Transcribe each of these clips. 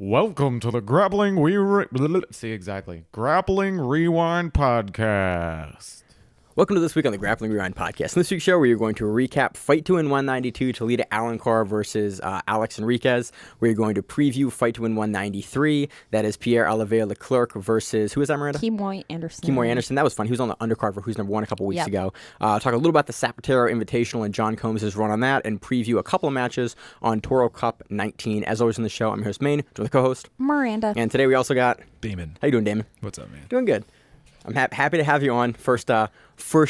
Welcome to the Grappling Grappling Rewind Podcast. Welcome to this week on the Grappling Rewind Podcast. In this week's show, we are going to recap Fight to Win 192, Talita Alencar versus Alex Enriquez. We're going to preview Fight to Win 193. That is Pierre Olivier Leclerc versus, who is that, Miranda? Kemoy Anderson. Kemoy Anderson. That was fun. He was on the undercard for Who's Number One a couple weeks ago. Talk a little about the Sapatero Invitational and John Combs' run on that, and preview a couple of matches on Toro Cup 19. As always in the show, I'm your host, Maine, joined the co-host, Miranda. And today we also got Damon. How you doing, Damon? What's up, man? Doing good. I'm happy to have you on. First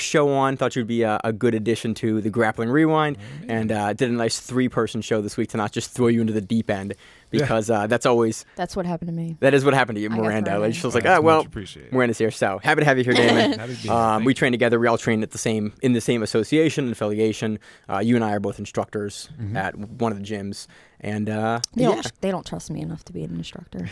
show on. Thought you'd be a good addition to the Grappling Rewind, and did a nice 3-person show this week to not just throw you into the deep end, because that's what happened to me. That is what happened to you, Miranda. Like, she was like, Miranda's here. So happy to have you here, Damon. We train together. We all train in the same association and affiliation. You and I are both instructors at one of the gyms, and they don't trust me enough to be an instructor.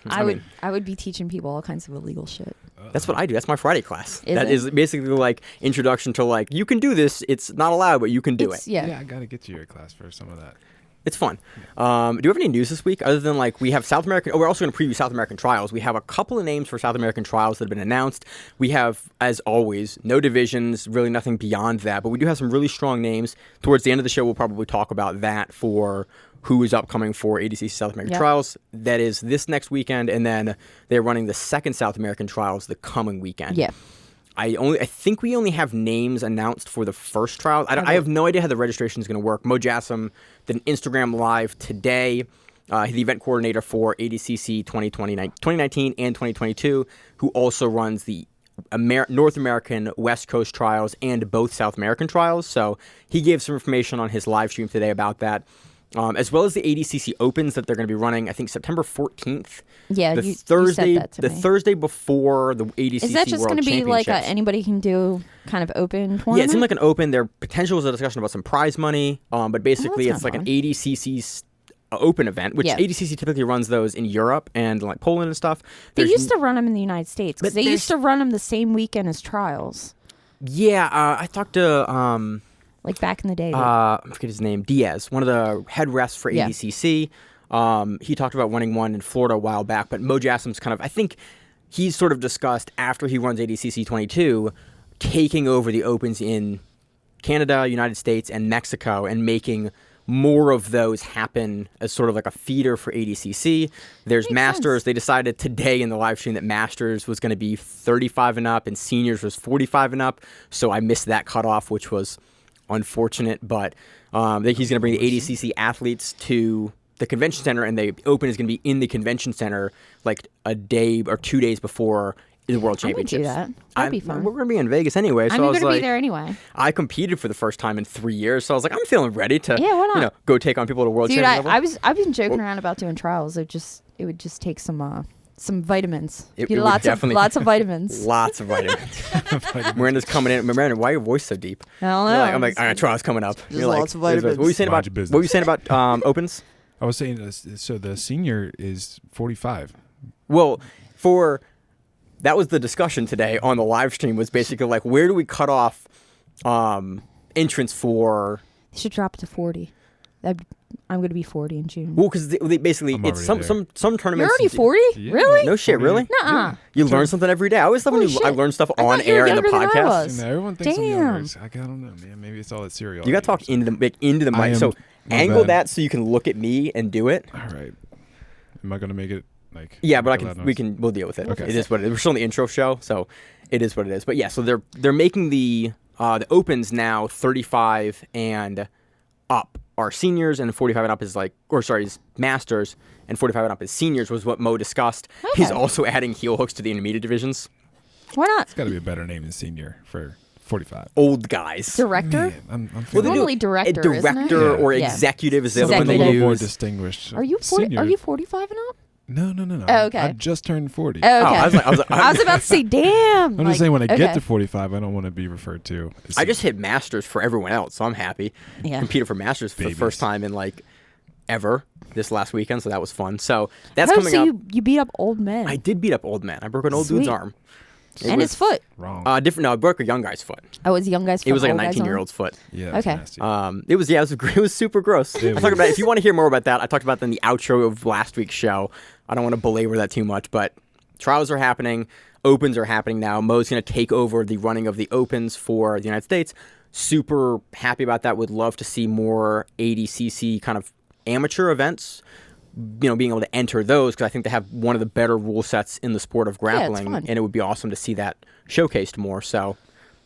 I would be teaching people all kinds of illegal shit. That's what I do. That's my Friday class. Is basically like introduction to, like, you can do this. It's not allowed, but you can do it. Yeah, I got to get to your class for some of that. It's fun. Do you have any news this week other than, like, we have South American? Oh, we're also going to preview South American trials. We have a couple of names for South American trials that have been announced. We have, as always, no divisions, really nothing beyond that. But we do have some really strong names. Towards the end of the show, we'll probably talk about that for who is upcoming for ADCC South American trials. That is this next weekend, and then they're running the second South American trials the coming weekend. Yeah. I think we only have names announced for the first trial. I have no idea how the registration is going to work. Mo Jassim did an Instagram live today. The event coordinator for ADCC 2019 and 2022, who also runs the North American West Coast trials and both South American trials. So he gave some information on his live stream today about that. As well as the ADCC Opens that they're going to be running, I think September 14th. Yeah, you said that to me. The Thursday before the ADCC Is that just going to be like anybody can do kind of open tournament? Yeah, it seemed like an open. There potential was a discussion about some prize money, but basically it's like fun. an ADCC open event, which ADCC typically runs those in Europe and like Poland and stuff. They used to run them in the United States because they used to run them the same weekend as trials. Yeah, I talked to... like back in the day. I forget his name. Diaz, one of the head refs for ADCC. He talked about running one in Florida a while back, but Mo Jassim's kind of, I think he's sort of discussed after he runs ADCC 22, taking over the Opens in Canada, United States, and Mexico, and making more of those happen as sort of like a feeder for ADCC. There's Makes Masters. Sense. They decided today in the live stream that Masters was going to be 35 and up, and Seniors was 45 and up, so I missed that cutoff, which was unfortunate, but I think he's going to bring the ADCC athletes to the convention center, and the Open is going to be in the convention center like a day or 2 days before the World Championships. I would do that. That'd be fun. We're going to be in Vegas anyway, so I'm going to be there anyway. I competed for the first time in 3 years, so I was like, I'm feeling ready to why not? Go take on people at a World Championship. I've been joking around about doing trials. It would just take some vitamins. Lots of vitamins. Lots of vitamins. Miranda's coming in. Miranda, why are your voice so deep? I don't know. I'm like, all right, trial's coming up. Just lots of vitamins. What were you saying about Opens? I was saying, so the senior is 45. Well, that was the discussion today on the live stream, was basically like, where do we cut off entrance for? They should drop it to 40. I'm going to be 40 in June. Well, because they basically, it's some tournaments. You're already 40? Yeah. Really? No shit, really? Nuh-uh. You learn something every day. I always love when I learn stuff on air in the podcast. Everyone thinks I'm younger. I don't know, man. Maybe it's all that cereal. You got to talk into the mic. So angle that so you can look at me and do it. All right. Am I going to make it like? Yeah, but we'll deal with it. Okay. It is what it is. We're still in the intro show, so it is what it is. But yeah, so they're making the Opens now 35 and up are seniors, and 45 and up is is Masters, and 45 and up is Seniors, was what Mo discussed. Okay. He's also adding heel hooks to the intermediate divisions. Why not? It's got to be a better name than Senior for 45. Old guys. Director? Man, I'm normally director, isn't it? Or executive is the other one they a little use. more distinguished. Are you 40, are you 45 and up? No. Oh, okay. I just turned 40. Oh, okay. I was about to say, damn. I'm just saying, when I get to 45, I don't want to be referred to. I just hit Masters for everyone else, so I'm happy. Yeah. Competed for Masters for the first time in ever this last weekend, so that was fun. So that's coming up. You beat up old men. I did beat up old men. I broke an old dude's arm. And his foot. Wrong. Different. No, I broke a young guy's foot. Oh, it was a young guy's foot. It was like a old guy's 19-year-old's foot. Yeah. Okay. Nasty. It was super gross. I talked about. If you want to hear more about that, I talked about that in the outro of last week's show. I don't want to belabor that too much, but trials are happening. Opens are happening now. Mo's going to take over the running of the Opens for the United States. Super happy about that. Would love to see more ADCC kind of amateur events, being able to enter those, because I think they have one of the better rule sets in the sport of grappling, and it would be awesome to see that showcased more. So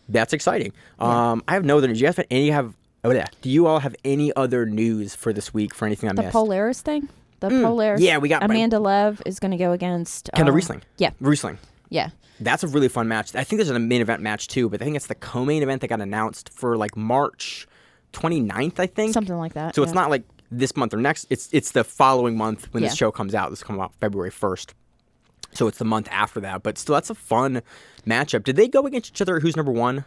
that's exciting. I have no other news. Do you all have any other news for this week for anything I missed? The Polaris thing? The Polaris. Yeah, we got Amanda Lev is going to go against Kendall Riesling. Yeah. Riesling. Yeah. That's a really fun match. I think there's a main event match too, but I think it's the co-main event that got announced for like March 29th, I think. Something like that. So it's not like this month or next. It's the following month when this show comes out. This comes out February 1st. So it's the month after that. But still, that's a fun matchup. Did they go against each other? Who's number one?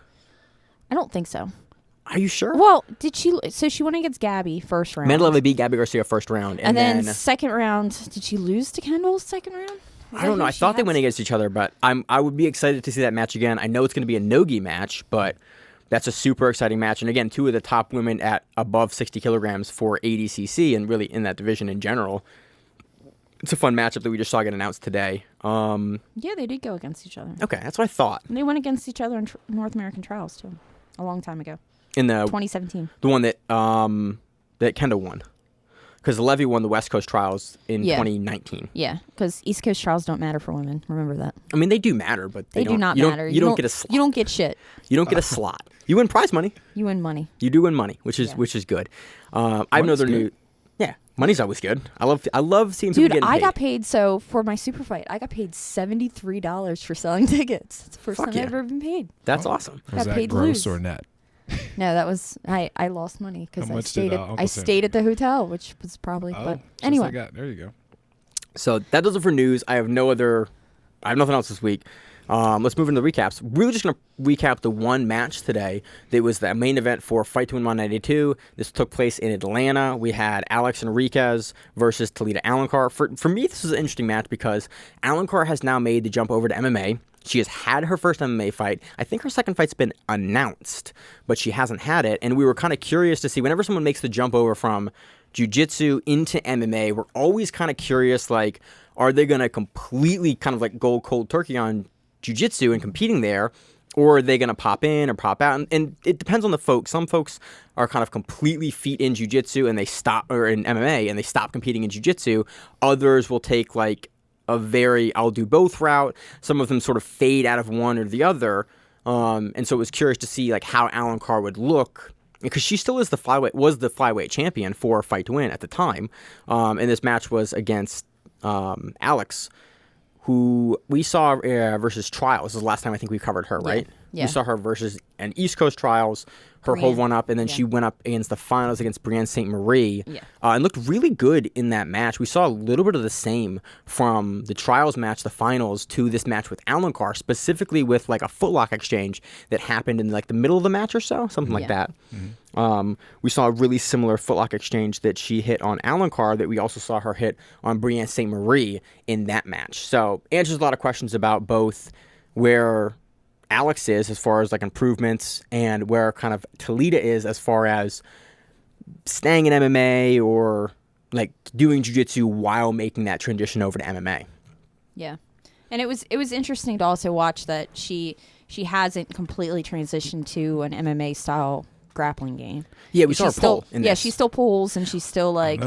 I don't think so. Are you sure? Well, did she? So she went against Gabby first round. Amanda Lev beat Gabby Garcia first round. And then second round, did she lose to Kendall second round? I don't know. I thought they went against each other, but I would be excited to see that match again. I know it's going to be a no-gi match, but that's a super exciting match. And again, two of the top women at above 60 kilograms for ADCC and really in that division in general. It's a fun matchup that we just saw get announced today. Yeah, they did go against each other. Okay, that's what I thought. And they went against each other in North American trials too, a long time ago. In the 2017, the one that Kendall won, because Levy won the West Coast trials in 2019. Yeah, because East Coast trials don't matter for women. Remember that. I mean, they do matter, but they do not matter. You don't get a slot. You don't get shit. You don't get a slot. You win prize money. You win money. You do win money, which is good. I have no other news. Yeah, money's always good. I love seeing people getting paid. Dude, I got paid. So for my super fight, I got paid $73 for selling tickets. It's the first time I've ever been paid. That's awesome. Was that gross or net? No, that was I lost money because I stayed at the hotel, which was probably. But anyway, there you go. So that does it for news. I have nothing else this week. Let's move into the recaps. We're just going to recap the one match today that was the main event for Fight to Win 192. This took place in Atlanta. We had Alex Enriquez versus Talita Alencar. For me, this is an interesting match because Alencar has now made the jump over to MMA. She has had her first MMA fight. I think her second fight's been announced, but she hasn't had it. And we were kind of curious to see, whenever someone makes the jump over from Jiu-Jitsu into MMA, we're always kind of curious, like, are they going to completely kind of like go cold turkey on Jiu-Jitsu and competing there, or are they going to pop in or pop out? And it depends on the folks. Some folks are kind of completely feet in Jiu-Jitsu and they stop, or in MMA, and they stop competing in Jiu-Jitsu. Others will take like a very I'll do both route. Some of them sort of fade out of one or the other. And so it was curious to see like how Alencar would look, because she still is the flyweight champion for Fight to Win at the time. And this match was against Alex, who we saw versus Trials. This is the last time I think we covered her, right? Yeah. We saw her versus an East Coast Trials, her hold one up, and then she went up against the finals against Brienne St. Marie, and looked really good in that match. We saw a little bit of the same from the Trials match, the finals, to this match with Alencar, specifically with like a footlock exchange that happened in like the middle of the match or so, something like that. Mm-hmm. We saw a really similar footlock exchange that she hit on Alencar that we also saw her hit on Brienne St. Marie in that match. So answers a lot of questions about both where Alex is as far as like improvements and where kind of Talita is as far as staying in MMA or like doing jiu-jitsu while making that transition over to MMA. Yeah. And it was interesting to also watch that she hasn't completely transitioned to an MMA style grappling game. Yeah, we saw her pull in this. Yeah, she still pulls and she's still like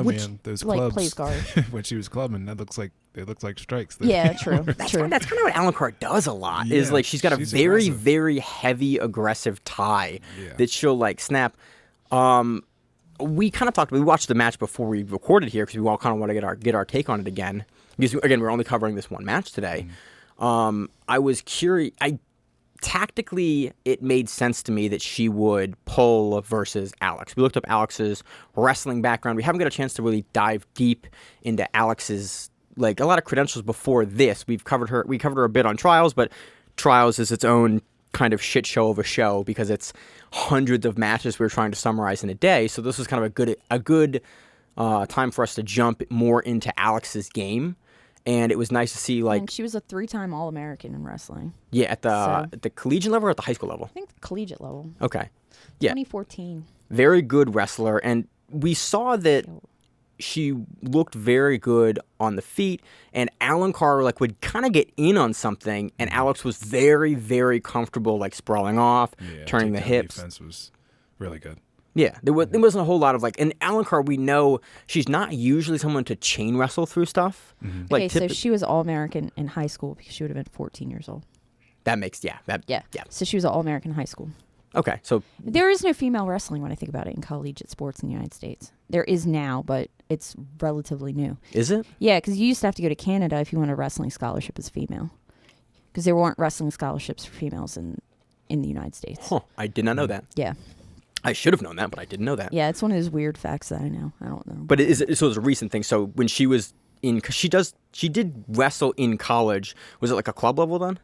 those like clubs, plays guard. when she was clubbing, they look like strikes. Yeah, true. That's kind of what Alencar does a lot. Is like she's got a very, very heavy aggressive tie that she'll like snap. We kind of we watched the match before we recorded here because we all kind of want to get our take on it again. Because again, we're only covering this one match today. I was curious. Tactically, it made sense to me that she would pull versus Alex. We looked up Alex's wrestling background. We haven't got a chance to really dive deep into Alex's like a lot of credentials before this. We covered her a bit on Trials, but Trials is its own kind of shit show of a show because it's hundreds of matches we were trying to summarize in a day. So this was kind of a good time for us to jump more into Alex's game And it was nice to see, like, and she was a 3-time All-American in wrestling. yeah, at the collegiate level or at the high school level? I think the collegiate level. Okay. Yeah. 2014. Very good wrestler. And we saw that she looked very good on the feet, and Alencar, like, would kind of get in on something, and Alex was very, very comfortable, like, sprawling off, turning the hips. Defense was really good. Yeah, there wasn't a whole lot of, like, and Alencar, we know she's not usually someone to chain wrestle through stuff. Mm-hmm. Okay, so she was All-American in high school because she would have been 14 years old. That makes, yeah. So she was an All-American in high school. Okay, so. There is no female wrestling when I think about it in collegiate sports in the United States. There is now, but it's relatively new. Is it? Yeah, because you used to have to go to Canada if you want a wrestling scholarship as a female. Because there weren't wrestling scholarships for females in the United States. Huh, I did not know that. Yeah. I should have known that, but I didn't know that. Yeah, it's one of those weird facts that I know. I don't know. But so it's a recent thing. So when she was in, cause she did wrestle in college. Was it like a club level then?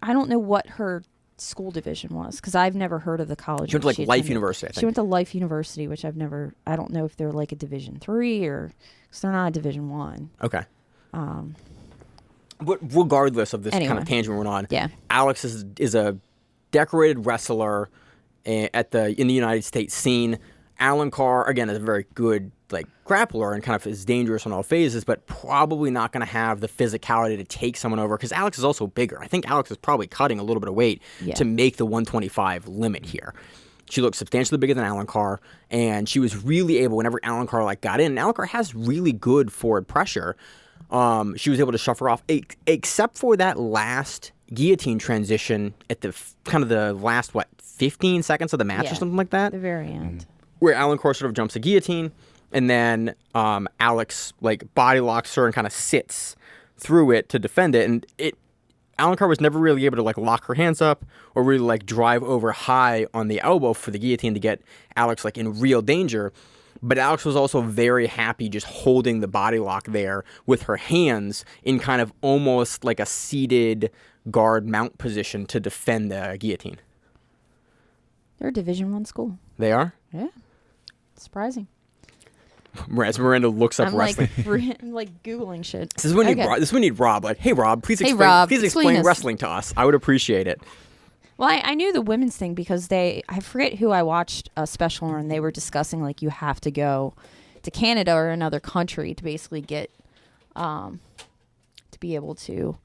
I don't know what her school division was because I've never heard of the college. She went to like Life University, I think. She went to Life University, which I don't know if they're like a Division 3 or, because they're not a Division 1. Okay. But regardless of this kind Anyway. of tangent we're on, Yeah. Alex is a decorated wrestler in the United States scene. Alencar, again, is a very good like grappler and kind of is dangerous on all phases, but probably not going to have the physicality to take someone over because Alex is also bigger. I think Alex is probably cutting a little bit of weight to make the 125 limit here. She looked substantially bigger than Alencar, and she was really able, whenever Alencar like got in, and Alencar has really good forward pressure, she was able to shove her off, except for that last guillotine transition at the kind of the last, 15 seconds of the match or something like that? The very end. Where Alencar sort of jumps a guillotine, and then Alex like body locks her and kind of sits through it to defend it, and Alencar was never really able to like lock her hands up or really like drive over high on the elbow for the guillotine to get Alex like in real danger. But Alex was also very happy just holding the body lock there with her hands in kind of almost like a seated guard mount position to defend the guillotine. They're a Division 1 school. They are? Yeah. Surprising. As Miranda looks up wrestling. I'm like Googling shit. This is when we need Rob. Like, hey Rob, please Rob, explain explain wrestling to us. I would appreciate it. Well, I knew the women's thing because I forget who I watched a special on, and they were discussing like you have to go to Canada or another country to basically get to be able to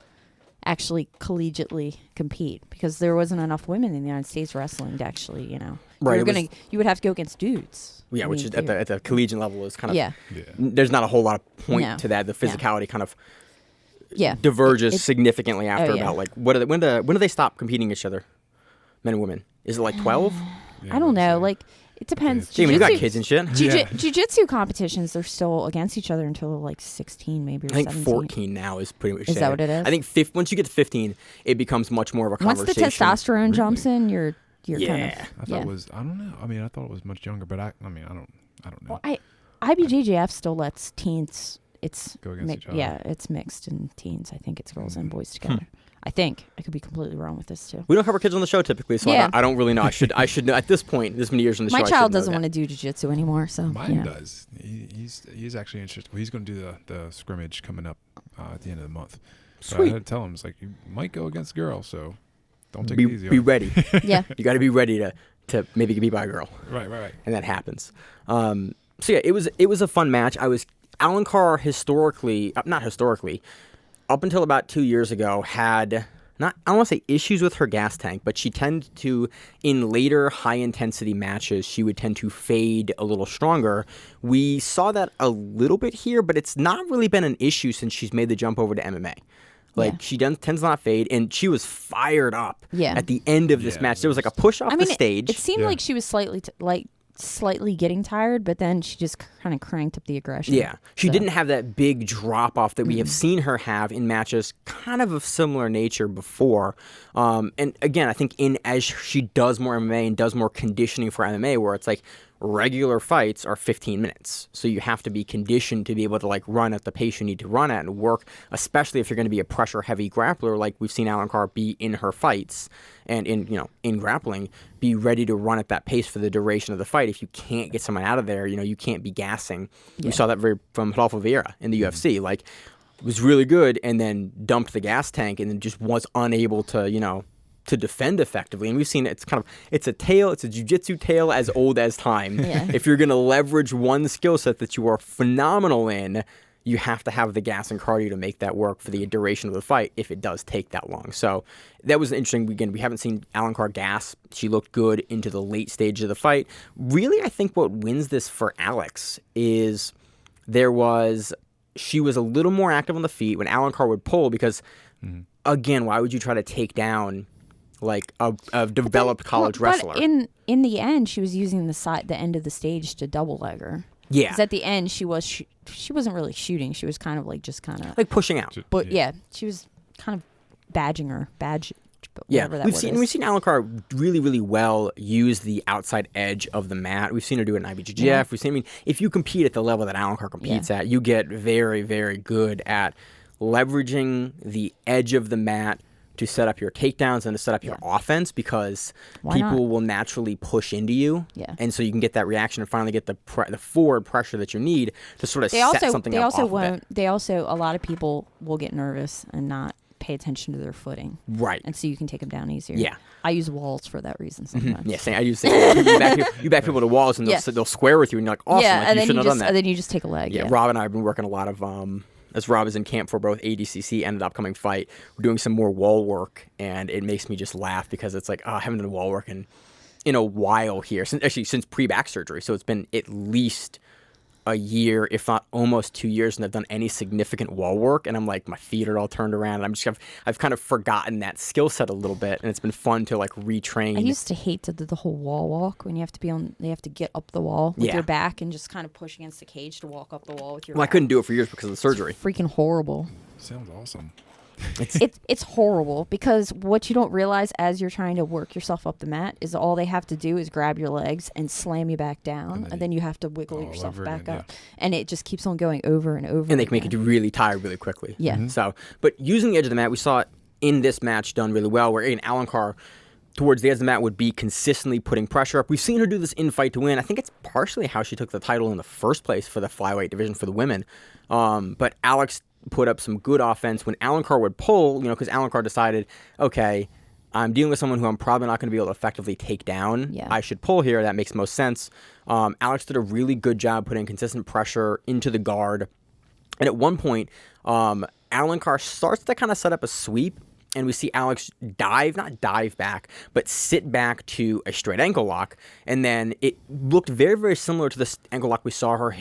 actually collegiately compete because there wasn't enough women in the United States wrestling to actually, Right, you would have to go against dudes. Yeah, which is at the collegiate level is kind of yeah. There's not a whole lot of point to that. The physicality kind of diverges significantly after about like when do they stop competing each other, men and women? Is it like 12? I don't know. Like it depends. Jamie, you got kids and shit. Jiu-Jitsu competitions, they're still against each other until like 16, maybe. Or I think 17. 14 now is pretty much. Is that what it is? I think once you get to 15, it becomes much more of a Once conversation. the testosterone jumps in, you're kind of. I thought it was. I don't know. I mean, I thought it was much younger, but I don't know. Well, IBJJF still lets teens. It's go against each other. Yeah, it's mixed in teens. I think it's girls and boys together. I think I could be completely wrong with this too. We don't cover kids on the show typically, so I don't really know. I should know at this point. This many years in the show. My child doesn't want to do jiu-jitsu anymore, so mine does. He's actually interested. Well, he's going to do the scrimmage coming up at the end of the month. So Sweet. I had to tell him it's like you might go against girls, so don't take it easy. Be ready. Yeah, you got to be ready to maybe get beat by a girl. Right. And that happens. So yeah, it was a fun match. Alencar not historically, up until about 2 years ago, had I don't want to say issues with her gas tank, but she tended to, in later high-intensity matches, she would tend to fade a little stronger. We saw that a little bit here, but it's not really been an issue since she's made the jump over to MMA. Like, she tends to not fade, and she was fired up at the end of this match. There was like a push off the stage. It seemed like she was slightly getting tired, but then she just kind of cranked up the aggression. Yeah. She didn't have that big drop off that we have seen her have in matches kind of similar nature before. And again, I think as she does more MMA and does more conditioning for MMA, where it's like regular fights are 15 minutes. So you have to be conditioned to be able to like run at the pace you need to run at and work, especially if you're going to be a pressure heavy grappler like we've seen Alencar be in her fights and in grappling, be ready to run at that pace for the duration of the fight. If you can't get someone out of there, you can't be gassing. We saw that from Rodolfo Vieira in the UFC. Like was really good and then dumped the gas tank and then just was unable to, to defend effectively. And we've seen it's a jiu-jitsu tale as old as time. Yeah. If you're going to leverage one skill set that you are phenomenal in, you have to have the gas and cardio to make that work for the duration of the fight if it does take that long. So that was interesting. Again, we haven't seen Alencar gas. She looked good into the late stage of the fight. Really, I think what wins this for Alex is she was a little more active on the feet when Alencar would pull because, again, why would you try to take down like a developed college wrestler? But in the end, she was using the end of the stage to double leg her. Yeah. Because at the end, she wasn't really shooting. She was kind of like like pushing out. But she was kind of badging her. Yeah, we've seen Alencar really, really well use the outside edge of the mat. We've seen her do it in IBJJF. Yeah. We've seen. If you compete at the level that Alencar competes at, you get very, very good at leveraging the edge of the mat to set up your takedowns and to set up your offense because people will naturally push into you. Yeah. And so you can get that reaction and finally get the forward pressure that you need to sort of set something up off of it. They also, a lot of people will get nervous and not pay attention to their footing. Right. And so you can take them down easier. Yeah. I use walls for that reason sometimes. Yeah, I use you back people to walls and they'll square with you and you're like, awesome, and you shouldn't have done that. And then you just take a leg. Yeah, Rob and I have been working a lot of as Rob is in camp for both ADCC and an upcoming fight, we're doing some more wall work, and it makes me just laugh because it's like, I haven't done wall work in a while here, since pre-back surgery. So it's been at least a year, if not almost 2 years, and I've done any significant wall work, and I'm like, my feet are all turned around, and I've kind of forgotten that skill set a little bit, and it's been fun to like retrain. I used to hate to do the whole wall walk when you have to get up the wall with your back and just kind of push against the cage to walk up the wall with your back. I couldn't do it for years because of the surgery. It's freaking horrible. Sounds awesome. It's horrible because what you don't realize as you're trying to work yourself up the mat is all they have to do is grab your legs and slam you back down, and then you have to wiggle yourself back up, and it just keeps on going over and over. And they can make you really tired really quickly. Yeah. Mm-hmm. So, but using the edge of the mat, we saw it in this match done really well, where Alencar towards the edge of the mat would be consistently putting pressure up. We've seen her do this in fight to win. I think it's partially how she took the title in the first place for the flyweight division for the women. But Alex put up some good offense when Alencar would pull, because Alencar decided, okay, I'm dealing with someone who I'm probably not going to be able to effectively take down. Yeah. I should pull here. That makes most sense. Alex did a really good job putting consistent pressure into the guard. And at one point, Alencar starts to kind of set up a sweep, and we see Alex not dive back, but sit back to a straight ankle lock. And then it looked very, very similar to the ankle lock we saw her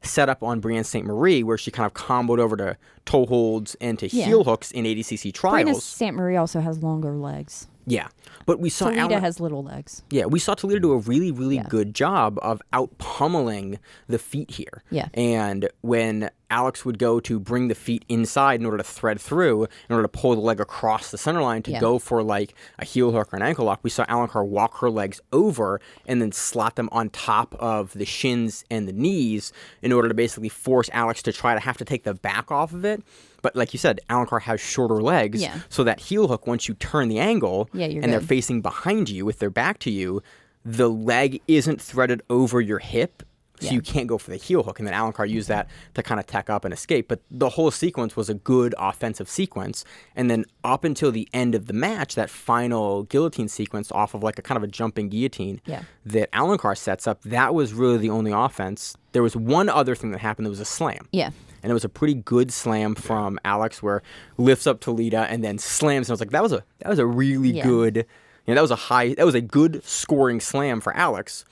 set up on Brienne St. Marie, where she kind of comboed over to toe holds and to heel hooks in ADCC trials. Brienne St. Marie also has longer legs. Yeah, but we saw Talita has little legs. Yeah, we saw Toledo do a really, really good job of out-pummeling the feet here. Yeah. And when Alex would go to bring the feet inside in order to thread through, in order to pull the leg across the center line to go for like a heel hook or an ankle lock, we saw Alencar walk her legs over and then slot them on top of the shins and the knees in order to basically force Alex to try to have to take the back off of it. But like you said, Alencar has shorter legs, so that heel hook, once you turn the angle and they're facing behind you with their back to you, the leg isn't threaded over your hip, so you can't go for the heel hook. And then Alencar used that to kind of tack up and escape. But the whole sequence was a good offensive sequence. And then up until the end of the match, that final guillotine sequence off of like a kind of a jumping guillotine that Alencar sets up, that was really the only offense. There was one other thing that happened. There was a slam. Yeah. And it was a pretty good slam from Alex, where lifts up Talita and then slams. And I was like, that was a really good, that was a good scoring slam for Alex.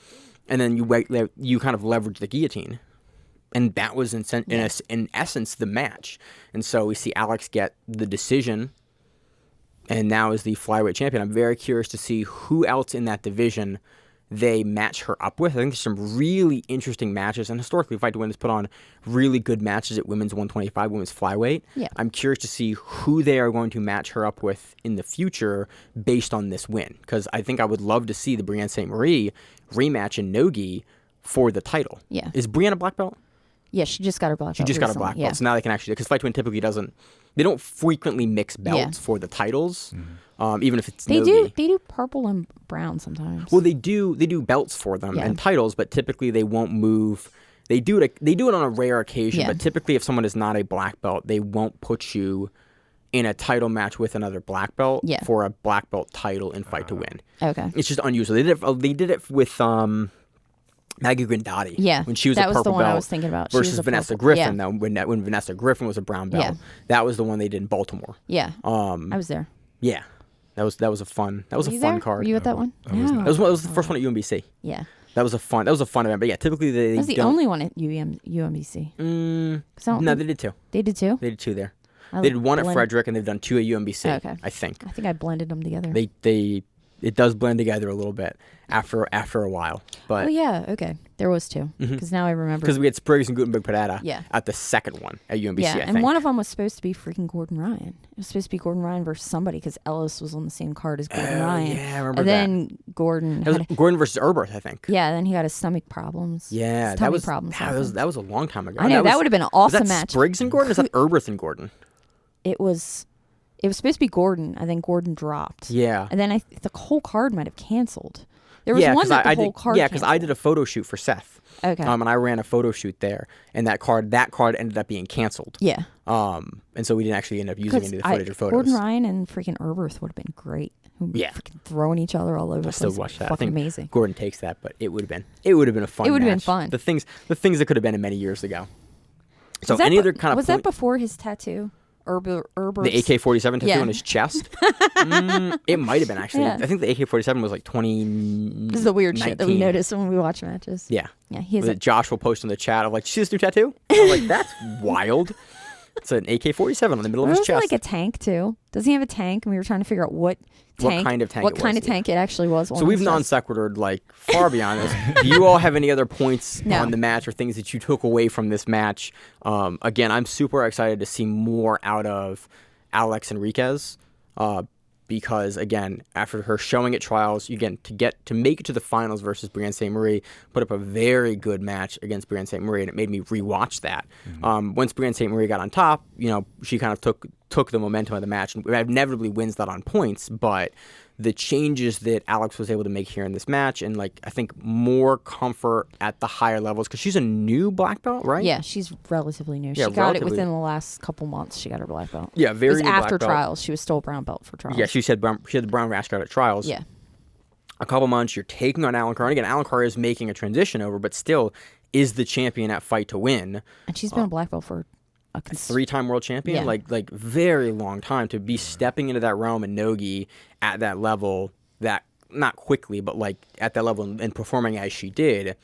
And then you kind of leverage the guillotine, and that was in essence the match. And so we see Alex get the decision, and now is the flyweight champion. I'm very curious to see who else in that division they match her up with. I think there's some really interesting matches, and historically, Fight to Win has put on really good matches at women's 125, women's flyweight. Yeah. I'm curious to see who they are going to match her up with in the future based on this win, because I think I would love to see the Brienne St. Marie rematch in Nogi for the title. Yeah. Is Brienne a black belt? Yeah, she just got her black belt. She just got her black belt. So now they can actually, because Fight to Win typically they don't frequently mix belts for the titles. Even if it's Nogi. They do purple and brown sometimes. Well, they do belts for them and titles, but typically they won't move They do it on a rare occasion, Yeah. but typically if someone is not a black belt, they won't put you in a title match with another black belt for a black belt title in Fight to Win. Okay. It's just unusual. They did it with Maggie Grandotti when she was a purple belt. That was the one I was thinking about. Versus Vanessa Griffin, though, when Vanessa Griffin was a brown belt. Yeah. That was the one they did in Baltimore. Yeah. I was there. Yeah. That was a fun there? card. Were you at that one? No. That was the first one at UMBC. Yeah. That was a fun event. But yeah, typically they That was the only one at UMBC. No, they did two. They did two? They did two there. They did one at Frederick, and they've done two at UMBC. Okay. I think. I think I blended them together. It does blend together a little bit after a while. But oh yeah, okay. There was two because now I remember. Because we had Spriggs and Gutenberg Parada Yeah. at the second one at UMBC. Yeah, I and think. one of them was supposed to be freaking Gordon Ryan. It was supposed to be Gordon Ryan versus somebody because Ellis was on the same card as Gordon Ryan. Yeah, I remember and then Gordon. That was Gordon versus Erberth, I think. Yeah, then he got his stomach problems. Yeah, his tummy problems. That was a long time ago. I know that would have been an awesome was that match. Spriggs and Gordon? Or is that Erberth and Gordon? It was supposed to be Gordon. I think Gordon dropped. Yeah. And then the whole card might have canceled. There was one that the whole card. Yeah, because I did a photo shoot for Seth. Okay. And I ran a photo shoot there, and that card ended up being canceled. Yeah. And so we didn't actually end up using any of the footage or photos. Gordon Ryan and freaking Erberth would have been great. Yeah. Freaking throwing each other all over the place. I still watch that. Fucking I think amazing. Gordon takes that, but it would have been a fun. It would have been match. fun. The things that could have been many years ago. So Was that any other kind of was that before his tattoo? Erberth. The AK-47 tattoo on his chest? It might have been, actually. Yeah. I think the AK-47 was like 2019. This is the weird shit that we notice when we watch matches. Yeah. Yeah, he has Josh will post in the chat of like, see this new tattoo? I was like, that's wild. It's an AK-47 on the middle of his chest. Like a tank too. Does he have a tank? And we were trying to figure out what kind of tank it actually was. So we've non-sequitured like far beyond this. Do you all have any other points on the match or things that you took away from this match? Again, I'm super excited to see more out of Alex Enriquez. Because again, after her showing at trials, again to make it to the finals versus Brianne St. Marie, put up a very good match against Brianne St. Marie, and it made me rewatch that. Once Brianne St. Marie got on top, she kind of took the momentum of the match and inevitably wins that on points. But the changes that Alex was able to make here in this match, and like I think more comfort at the higher levels, because she's a new black belt, right? Yeah, she's relatively new. Yeah, she got it within the last couple months. She got her black belt. Yeah, very it was new after black belt. trials. She was still a brown belt for trials. Yeah, she had the brown rash guard at trials. Yeah. A couple months, you're taking on Alencar. And again, Alencar is making a transition over, but still is the champion at Fight to Win. And she's been a black belt for a 3-time world champion. Yeah. Like very long time to be stepping into that realm and nogi at that level. That not quickly, but like at that level and performing as she did.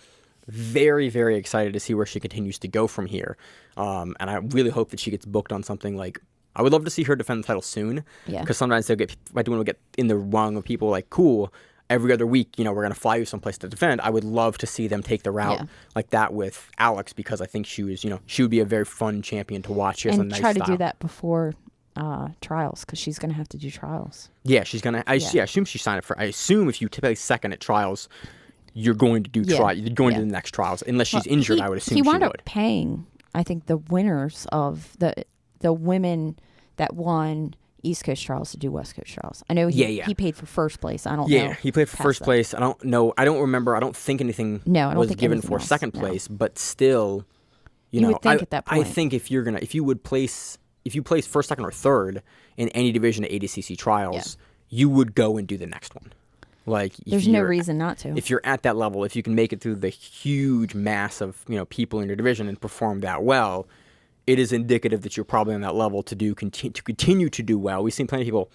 Very, very excited to see where she continues to go from here. And I really hope that she gets booked on something like. I would love to see her defend the title soon. Yeah. Because sometimes they'll get in the wrong of people like, cool, every other week, we're going to fly you someplace to defend. I would love to see them take the route like that with Alex, because I think she was, she would be a very fun champion to watch. She has a nice try to style. do that before trials, because she's going to have to do trials. Yeah, she's going to. I assume she signed up for. I assume if you take second at trials, you're going to do trial. You're going to the next trials, unless she's injured. I would assume he would. wound up paying, I think, the winners of the women that won East Coast trials to do West Coast trials. I know he paid for first place. I don't know. Yeah, he played for first place. I don't know. I don't remember. I don't think anything was given for second place, but still, you would think at that point. I think if you place first, second, or third in any division at ADCC trials, you would go and do the next one. Like there's no reason not to. If you're at that level, if you can make it through the huge mass of people in your division and perform that well, it is indicative that you're probably on that level to continue to do well. We've seen plenty of people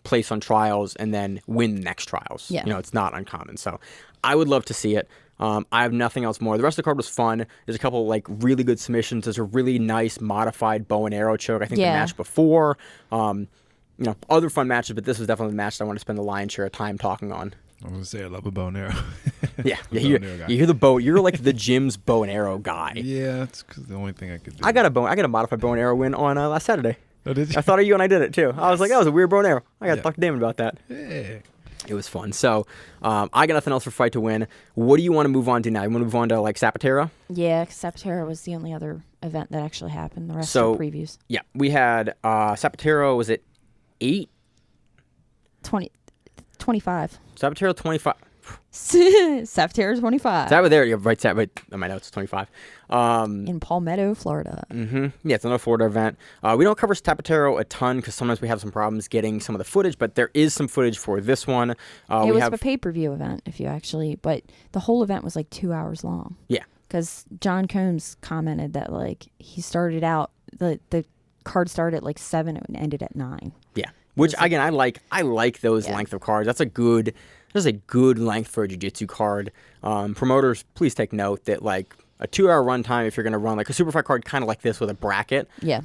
place on trials and then win the next trials. Yeah. It's not uncommon. So I would love to see it. I have nothing else more. The rest of the card was fun. There's a couple like really good submissions. There's a really nice modified bow and arrow choke. I think the match before. Other fun matches, but this was definitely the match that I want to spend the lion's share of time talking on. I was going to say I love a bow and arrow. You hear the bow. You're like the gym's bow and arrow guy. Yeah, it's the only thing I could do. I got a modified bow and arrow win on last Saturday. Oh, did you? I thought of you and I did it too. I was like, that was a weird bow and arrow. I got to talk to Damon about that. Hey. It was fun. So I got nothing else for Fight to Win. What do you want to move on to now? You want to move on to like Sapatero? Yeah, Sapatero was the only other event that actually happened. The rest are previews. Yeah, we had Sapatero, was it 8? 25. Sapatero 25. Sapatero 25. Is that what there? Yeah, right. Right. On my notes, 25. In Palmetto, Florida. Yeah, it's another Florida event. We don't cover Sapatero a ton because sometimes we have some problems getting some of the footage, but there is some footage for this one. It was a pay-per-view event, but the whole event was like 2 hours long. Yeah. Because John Combs commented that like he started out, the card started at like 7 and ended at 9. Yeah. Which again, I like those length of cards. That's a good length for a jiu-jitsu card. Promoters, please take note that like a 2-hour runtime, if you're going to run like a super fight card kind of like this with a bracket. Yeah.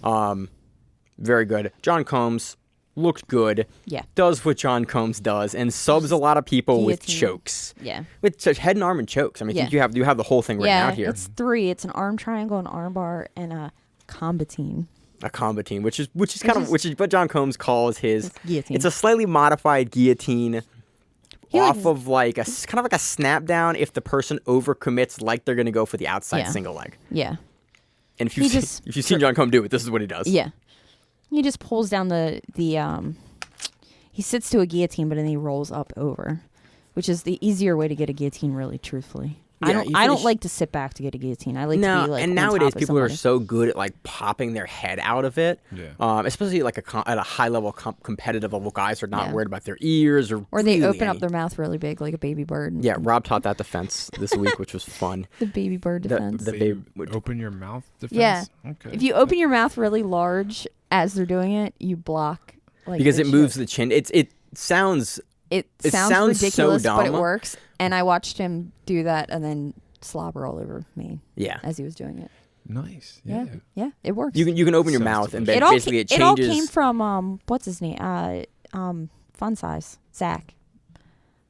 Very good. John Combs looked good. Yeah. Does what John Combs does and subs a lot of people with chokes. Yeah. With head and arm and chokes. I mean, I think you have the whole thing written out here. It's 3. It's an arm triangle, an arm bar, and a combatine. A combatine, which is what John Combs calls his guillotine. It's a slightly modified guillotine of like a kind of like a snap down if the person overcommits, like they're going to go for the outside single leg. Yeah. And if you've seen John Combs do it, this is what he does. Yeah. He just pulls down he sits to a guillotine, but then he rolls up over, which is the easier way to get a guillotine, really, truthfully. Yeah, I don't like to sit back to get a guillotine. I like to be like. And nowadays people are so good at like popping their head out of it. Yeah. Especially like at a high level competitive level, guys are not worried about their ears or they open up their mouth really big like a baby bird. Yeah, Rob taught that defense this week, which was fun. The baby bird defense. Open your mouth defense. Yeah. Okay. If you open your mouth really large as they're doing it, you block. Like because it moves the chin. It sounds. It sounds ridiculous, so dumb. But it works. And I watched him do that and then slobber all over me. Yeah. As he was doing it. Nice. Yeah, it works. You can open your mouth and basically it changes. It all came from what's his name? Fun Size. Zach.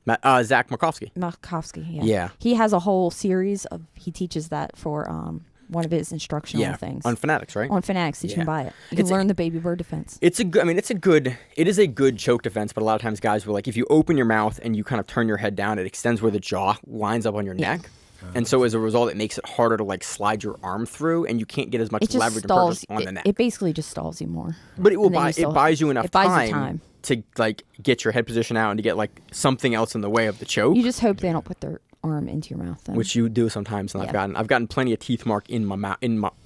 Zach Markovsky. Yeah. He has a whole series he teaches that for one of his instructional things. On Fanatics, right? On Fanatics, you can buy it. You can learn the baby bird defense. It is a good choke defense, but a lot of times guys will like, if you open your mouth and you kind of turn your head down, it extends where the jaw lines up on your neck. And so as a result, it makes it harder to like slide your arm through and you can't get as much leverage and purchase on the neck. It basically just stalls you more. But it buys you enough time to like get your head position out and to get like something else in the way of the choke. You just hope they don't put their arm into your mouth then. Which you do sometimes, and I've gotten plenty of teeth mark in my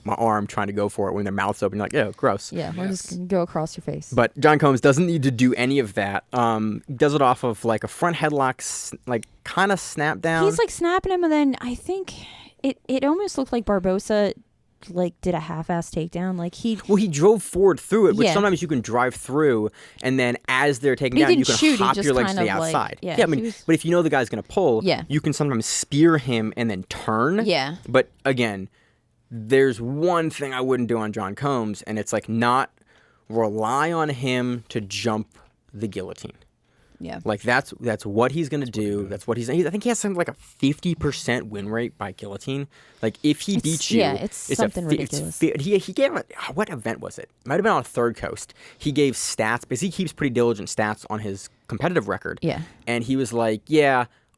arm trying to go for it when their mouth's open. You're like, ew, gross. Yeah, we're just gonna go across your face. But John Combs doesn't need to do any of that. Does it off of like a front headlock, like kind of snap down. He's like snapping him, and then I think it almost looked like Barbosa like did a half-ass takedown. Like he drove forward through it, which sometimes you can drive through, and then as they're taking down, you can hop your legs to the outside. But if you know the guy's gonna pull, you can sometimes spear him and then turn. Yeah. But again, there's one thing I wouldn't do on John Combs, and it's like not rely on him to jump the guillotine. Yeah. Like that's what he's gonna do. That's what I think he has something like a 50% win rate by guillotine. Like if he beats you, it's something ridiculous. He gave what event was it? Might have been on Third Coast. He gave stats because he keeps pretty diligent stats on his competitive record. Yeah. And he was like,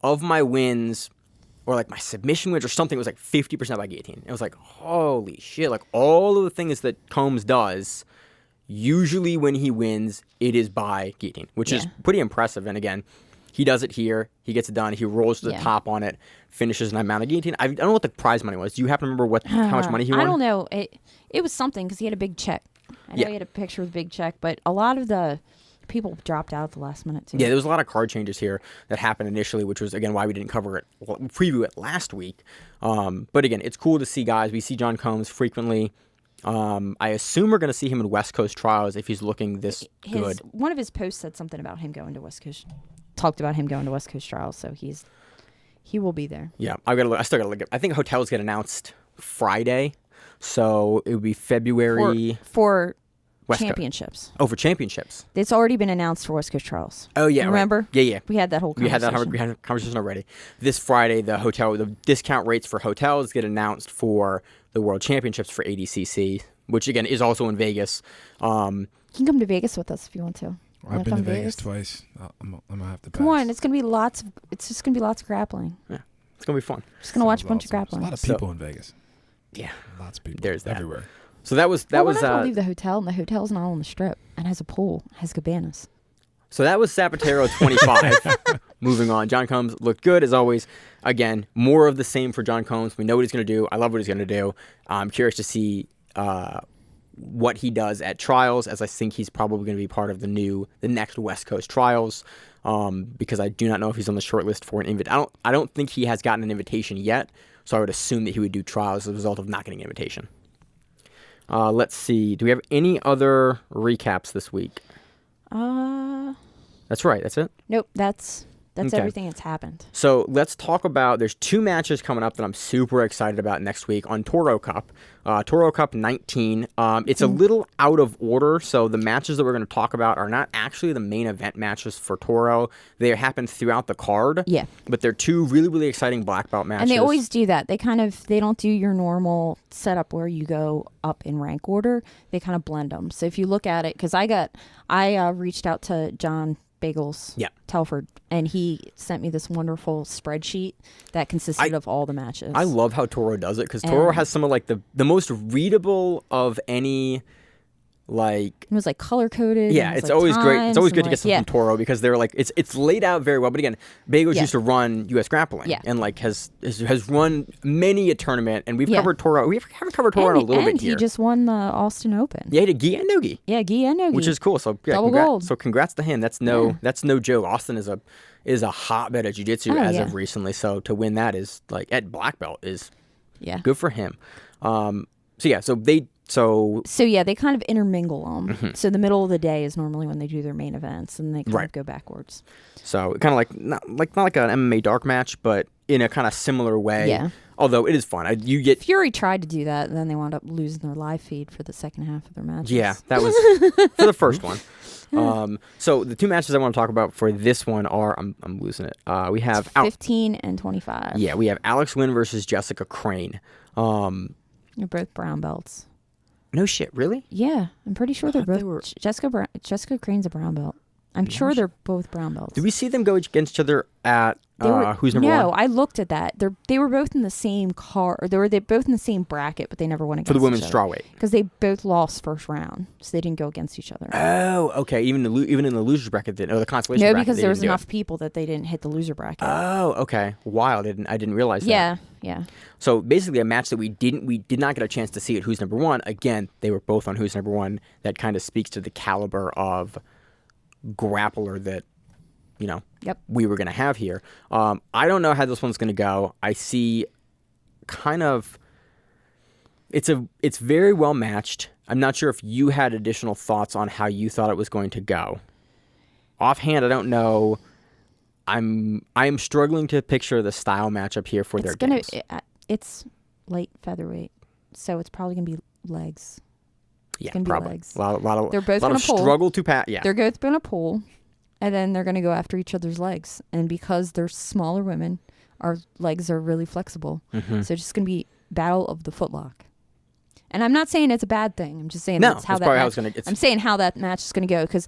of my wins, or like my submission wins or something, it was like 50% by guillotine. It was like, holy shit! Like all of the things that Combs does. Usually when he wins, it is by guillotine, which is pretty impressive. And again, he does it here. He gets it done. He rolls to the top on it, finishes an amount of guillotine. I don't know what the prize money was. Do you happen to remember how much money he won? I don't know. It was something because he had a big check. I know he had a picture with a big check, but a lot of the people dropped out at the last minute too. Yeah, there was a lot of card changes here that happened initially, which was, again, why we didn't preview it last week. But again, it's cool to see guys. We see John Combs frequently. I assume we're going to see him in West Coast trials if he's looking this good. One of his posts said something about him going to West Coast. Talked about him going to West Coast trials, so he will be there. Yeah, I still got to look. I think hotels get announced Friday, so it would be February for West championships. Coast. Oh, for championships. It's already been announced for West Coast trials. Oh yeah, remember? Right. Yeah. We had that whole conversation. We had a conversation already. This Friday, the discount rates for hotels get announced for the World Championships for ADCC, which again is also in Vegas. You can come to Vegas with us if you want to. I've been to Vegas twice. I'm gonna have to pass. Come on, it's just gonna be lots of grappling. Yeah, it's gonna be fun. Just gonna watch a bunch of grappling. There's a lot of people in Vegas. Yeah, lots of people. There's that everywhere. So that was. We're not gonna leave the hotel, and the hotel's not on the strip, and has a pool, has cabanas. So that was Sapatero 25. moving on. John Combs looked good as always. Again, more of the same for John Combs. We know what he's going to do. I love what he's going to do. I'm curious to see what he does at trials, as I think he's probably going to be part of the next West Coast trials, because I do not know if he's on the short list for an invitation. I don't think he has gotten an invitation yet, so I would assume that he would do trials as a result of not getting an invitation. Let's see. Do we have any other recaps this week? That's right. That's it? Nope. That's Okay. everything that's happened. So let's talk about, there's 2 matches coming up that I'm super excited about next week on Toro Cup. Toro Cup 19. It's a little out of order, so the matches that we're going to talk about are not actually the main event matches for Toro. They happen throughout the card. Yeah. But they're 2 really, really exciting black belt matches. And they always do that. They don't do your normal setup where you go up in rank order. They kind of blend them. So if you look at it, because I reached out to John Bagels Telford, and he sent me this wonderful spreadsheet that consisted of all the matches. I love how Toro does it, because Toro has some of like the most readable of any, like, it was like color coded. Yeah, it's always great. It's always good to get something from Toro, because they're like, it's laid out very well. But again, Bagels used to run U.S. Grappling, and like has run many a tournament, and we've covered Toro. We haven't covered Toro in a little bit here. He just won the Austin Open. Yeah, he did Guy and Nogi. Yeah, Guy and Nogi, which is cool. So double gold. So congrats to him. That's no joke. Austin is a hotbed of jiu-jitsu as of recently. So to win that is like at black belt is good for him. So they kind of intermingle them. Mm-hmm. So the middle of the day is normally when they do their main events, and they kind of go backwards. So kind of like not like an MMA dark match, but in a kind of similar way. Yeah. Although it is fun. Fury tried to do that, and then they wound up losing their live feed for the second half of their matches. Yeah, that was for the first one. So the 2 matches I want to talk about for this one are I'm losing it. We have 15 and 25. Yeah, we have Alex Wynn versus Jessica Crane. They're both brown belts. No shit, really? Yeah, I'm pretty sure they're both. Jessica Crane's a brown belt. I'm sure they're both brown belts. Did we see them go against each other at who's number 1? No, I looked at that. They were both in the same car. They were both in the same bracket, but they never went against for the women's each other. strawweight, because they both lost first round, so they didn't go against each other. Oh, okay. Even in the losers bracket, or the consolation bracket. No, because there was enough people that they didn't hit the loser bracket. Oh, okay. Wild. I didn't realize that. Yeah. So basically, a match that we did not get a chance to see at Who's Number 1. Again, they were both on Who's Number 1. That kind of speaks to the caliber of grappler that we were going to have here. I don't know how this one's going to go. I see kind of it's very well matched. I'm not sure if you had additional thoughts on how you thought it was going to go. Offhand, I don't know. I'm struggling to picture the style matchup here for their games. It's light featherweight, so it's probably going to be legs. Yeah, it's gonna probably. Be legs. A lot of they're both going to pull. Struggle to pass. Yeah, they're both going to pull, and then they're going to go after each other's legs. And because they're smaller women, our legs are really flexible. Mm-hmm. So it's just going to be battle of the footlock. And I'm not saying it's a bad thing. I'm just saying that's how I'm saying how that match is going to go, because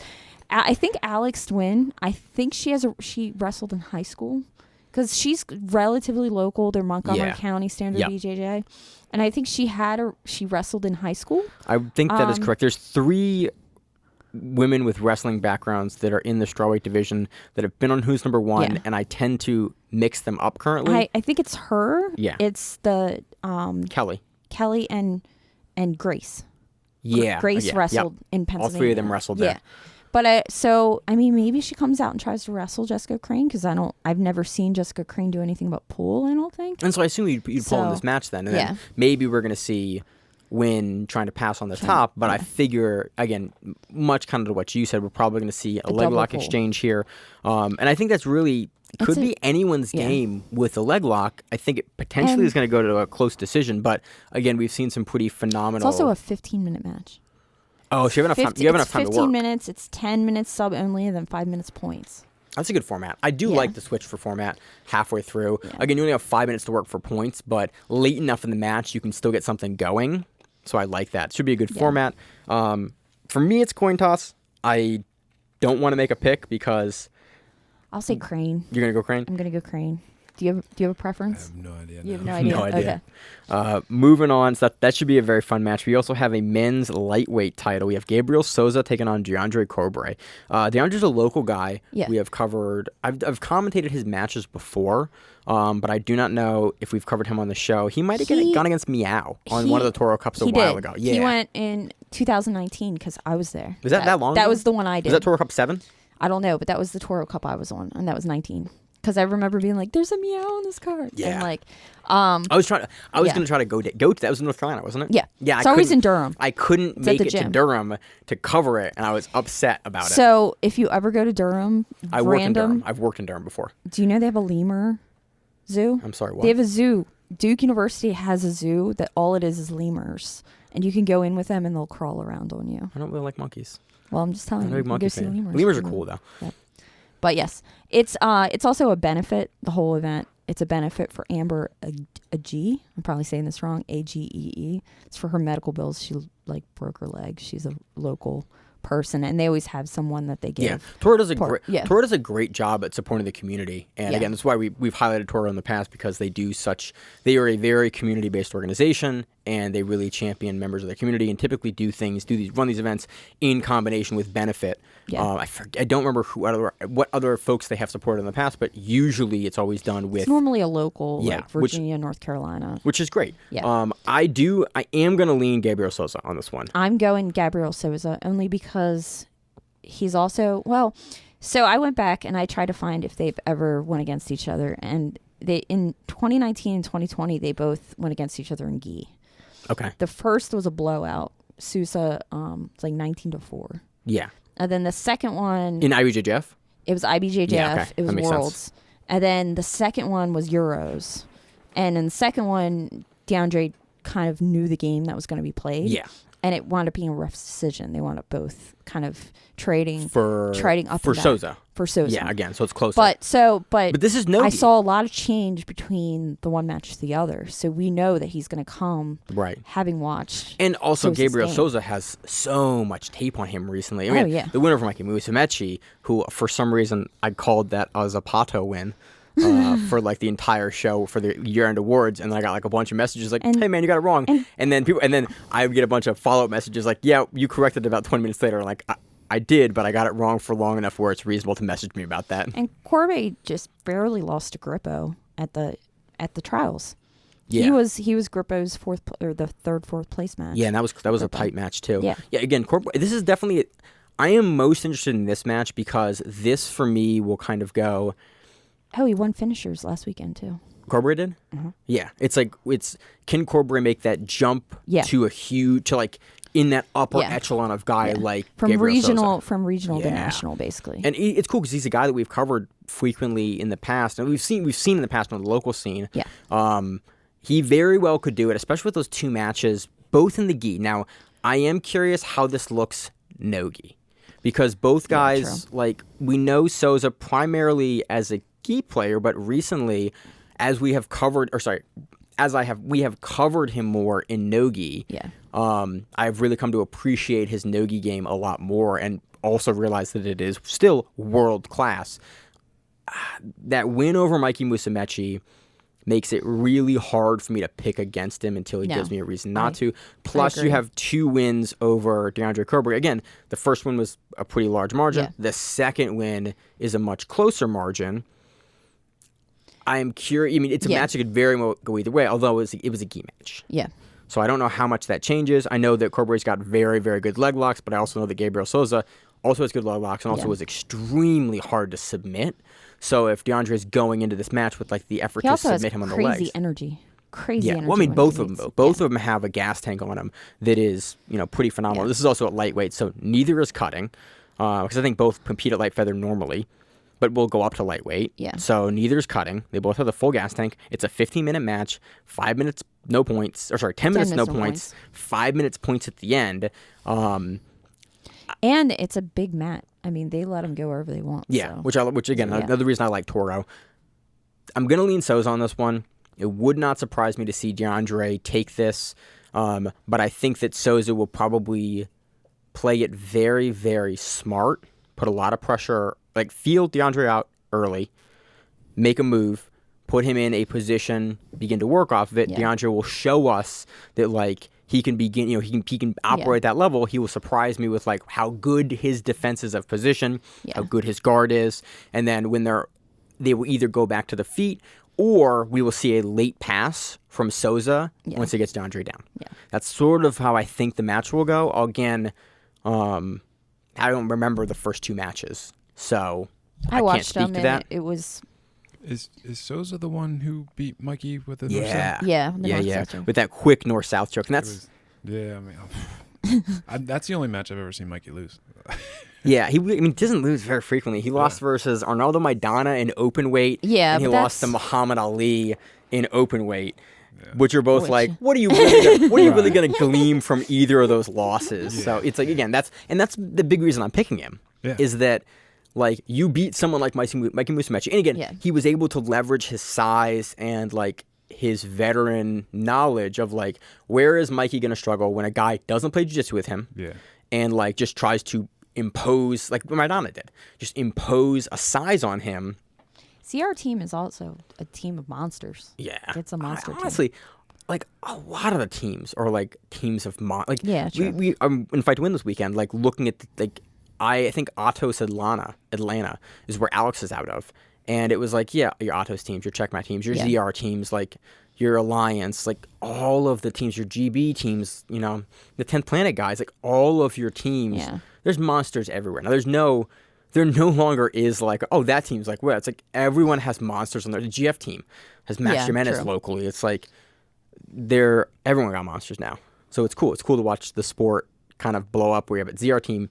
I think Alex Wynn, I think she wrestled in high school, because she's relatively local. They're Montgomery County standard BJJ. And I think she wrestled in high school. I think that is correct. There's 3 women with wrestling backgrounds that are in the strawweight division that have been on Who's Number 1, and I tend to mix them up currently. I think it's her. Yeah. It's the Kelly and Grace. Yeah. Grace wrestled in Pennsylvania. All 3 of them wrestled there. But maybe she comes out and tries to wrestle Jessica Crane, because I've never seen Jessica Crane do anything but pull, I don't think. And so I assume you'd pull in this match then. And then maybe we're going to see Wynn trying to pass on the top, but I figure, again, much kind of to what you said, we're probably going to see a leg lock exchange here. And I think that's really could be anyone's game with a leg lock. I think it potentially is going to go to a close decision, but again, we've seen some pretty phenomenal. It's also a 15-minute match. Oh, so you have enough time. You have enough time to work. 15 minutes. It's 10 minutes sub only, and then 5 minutes points. That's a good format. I do like the switch for format halfway through. Yeah. Again, you only have 5 minutes to work for points, but late enough in the match, you can still get something going. So I like that. Should be a good format. For me, it's coin toss. I don't want to make a pick because I'll say Crane. You're gonna go Crane? I'm gonna go Crane. Do you have a I preference? have no idea. You have now. no idea. No idea. Okay. Moving on, so that should be a very fun match. We also have a men's lightweight title. We have Gabriel Souza taking on Deandre Cobrae. Deandre's a local guy. Yeah. We have covered. I've commentated his matches before, but I do not know if we've covered him on the show. He might have gone against Meow on one of the Toro Cups a while ago. Yeah. He went in 2019 because I was there. Was that long That ago? was the one I did. Was that Toro Cup 7? I don't know, but that was the Toro Cup I was on, and that was 19. Because I remember being like, "There's a Meow on this card." Yeah. And like, I was going yeah. to try to go to that was in North Carolina, wasn't it? Yeah. Yeah. It's always in Durham. I couldn't It's at make the it to gym. Durham to cover it, and I was upset about it. So if you ever go to Durham, I work in Durham. I've worked in Durham before. Do you know they have a lemur zoo? I'm sorry, what? They have a zoo. Duke University has a zoo that all it is lemurs, and you can go in with them and they'll crawl around on you. I don't really like monkeys. Well, I'm just telling I'm you, a big you monkey go see fan. lemurs. Lemurs are cool though. Yep. But yes, it's also a benefit. The whole event, it's a benefit for Amber Agee. I'm probably saying this wrong. Agee. It's for her medical bills. She broke her leg. She's a local person, and they always have someone that they give. Yeah, Toro does a great job at supporting the community, and again, that's why we've highlighted Toro in the past, because they are a very community based organization, and they really champion members of their community, and typically run these events in combination with benefit. Yeah. I don't remember what other folks they have supported in the past, but usually it's always done with. It's normally a local, Yeah, like Virginia, North Carolina. which is great. Yeah. I am going to lean Gabriel Souza on this one. I'm going Gabriel Souza only because he's also, so I went back and I tried to find if they've ever won against each other. And they in 2019 and 2020, they both went against each other in gi. Okay. The first was a blowout. Souza, it's like 19-4. Yeah. And then the second one, In IBJJF? it was IBJJF. Yeah, okay. It was That makes Worlds. sense. And then the second one was Euros. And in the second one, Deandre kind of knew the game that was going to be played. Yeah. And it wound up being a ref's decision. They wound up both kind of trading up For and down. Souza. For Souza. Yeah, again, so it's closer. But this is no. I saw a lot of change between the one match to the other. So we know that he's going to come Right. having watched. And also, Souza's Gabriel game. Souza has so much tape on him recently. I mean, the winner from Mikey Musumeci, who for some reason I called that a Zapata win for like the entire show for the year-end awards, and then I got like a bunch of messages like, "Hey man, you got it wrong," and then I would get a bunch of follow-up messages like, "Yeah, you corrected it about 20 minutes later." Like, I did, but I got it wrong for long enough where it's reasonable to message me about that. And Cobrae just barely lost to Grippo at the trials. Yeah. He was Grippo's fourth place match. Yeah, and that was a tight match too. Yeah. Yeah. Again, this is definitely. I am most interested in this match because this for me will kind of go. Oh, he won finishers last weekend too. Cobrae did? Mm-hmm. Yeah. Can Cobrae make that jump to like in that upper echelon of guy like from Gabriel Souza? From regional to national, basically. And it's cool because he's a guy that we've covered frequently in the past, and we've seen in the past on the local scene. Yeah. He very well could do it, especially with those two matches, both in the gi. Now, I am curious how this looks no gi, because both guys we know Souza primarily as a gi player, but recently, we have covered him more in no-gi. Yeah. I've really come to appreciate his no-gi game a lot more, and also realize that it is still world class. That win over Mikey Musumeci makes it really hard for me to pick against him until he gives me a reason not to. Plus, you have two wins over Deandre Cobrae. Again, the first one was a pretty large margin. Yeah. The second win is a much closer I am curious. I mean, it's a match that could very well go either way, although it was a gi match. Yeah. So I don't know how much that changes. I know that Cobrae's got very, very good leg locks, but I also know that Gabriel Souza also has good leg locks and also was extremely hard to submit. So if Deandre is going into this match with like the effort to submit him on the legs, crazy energy. Well, I mean, both of them. Both of them have a gas tank on them that is, pretty phenomenal. Yeah. This is also at lightweight, so neither is cutting, because I think both compete at light feather normally, but we'll go up to lightweight. Yeah. So neither is cutting. They both have the full gas tank. It's a 15-minute match, 5 minutes, no points. 10 minutes, no points. 5 minutes points at the end. And it's a big mat. I mean, they let them go wherever they want. Yeah, so. which again, another reason I like Toro. I'm going to lean Souza on this one. It would not surprise me to see Deandre take this, but I think that Souza will probably play it very, very smart, put a lot of pressure, like feel Deandre out early, make a move, put him in a position, begin to work off of it. Deandre will show us that like he can begin, he can operate that level. He will surprise me with like how good his defense is of position, how good his guard is, and then when they will either go back to the feet or we will see a late pass from Souza once he gets Deandre down. Yeah. That's sort of how I think the match will go. Again, I don't remember the first 2 matches, so I watched can't speak to that. It was. Is Souza the one who beat Mikey with the north-south? Yeah. With that quick north-south choke, and that's that's the only match I've ever seen Mikey lose. He doesn't lose very frequently. He lost versus Arnaldo Maidana in open weight. Yeah, and he lost to Muhammad Ali in open weight. Which are both like, what are you really going to glean from either of those losses? Yeah. So it's like, again, that's the big reason I'm picking him is that like you beat someone like Mikey Musumeci, and again, he was able to leverage his size and like his veteran knowledge of like where is Mikey going to struggle when a guy doesn't play jiu-jitsu with him, and like just tries to impose like Maidana did, just impose a size on him. See, our team is also a team of monsters. Yeah. It's a monster team. Honestly, like, a lot of the teams are, like, teams of like, true. We in Fight to Win this weekend, like, looking at, like, I think Atos Atlanta is where Alex is out of. And it was like, your Atos teams, your Checkmate teams, your ZR teams, like, your Alliance, like, all of the teams, your GB teams, the 10th Planet guys, like, all of your teams. Yeah. There's monsters everywhere. Now, there no longer is like, oh, that team's like, well, it's like everyone has monsters on there. The GF team has Max Jimenez locally. It's like everyone got monsters now. So it's cool. It's cool to watch the sport kind of blow up. We have a ZR team,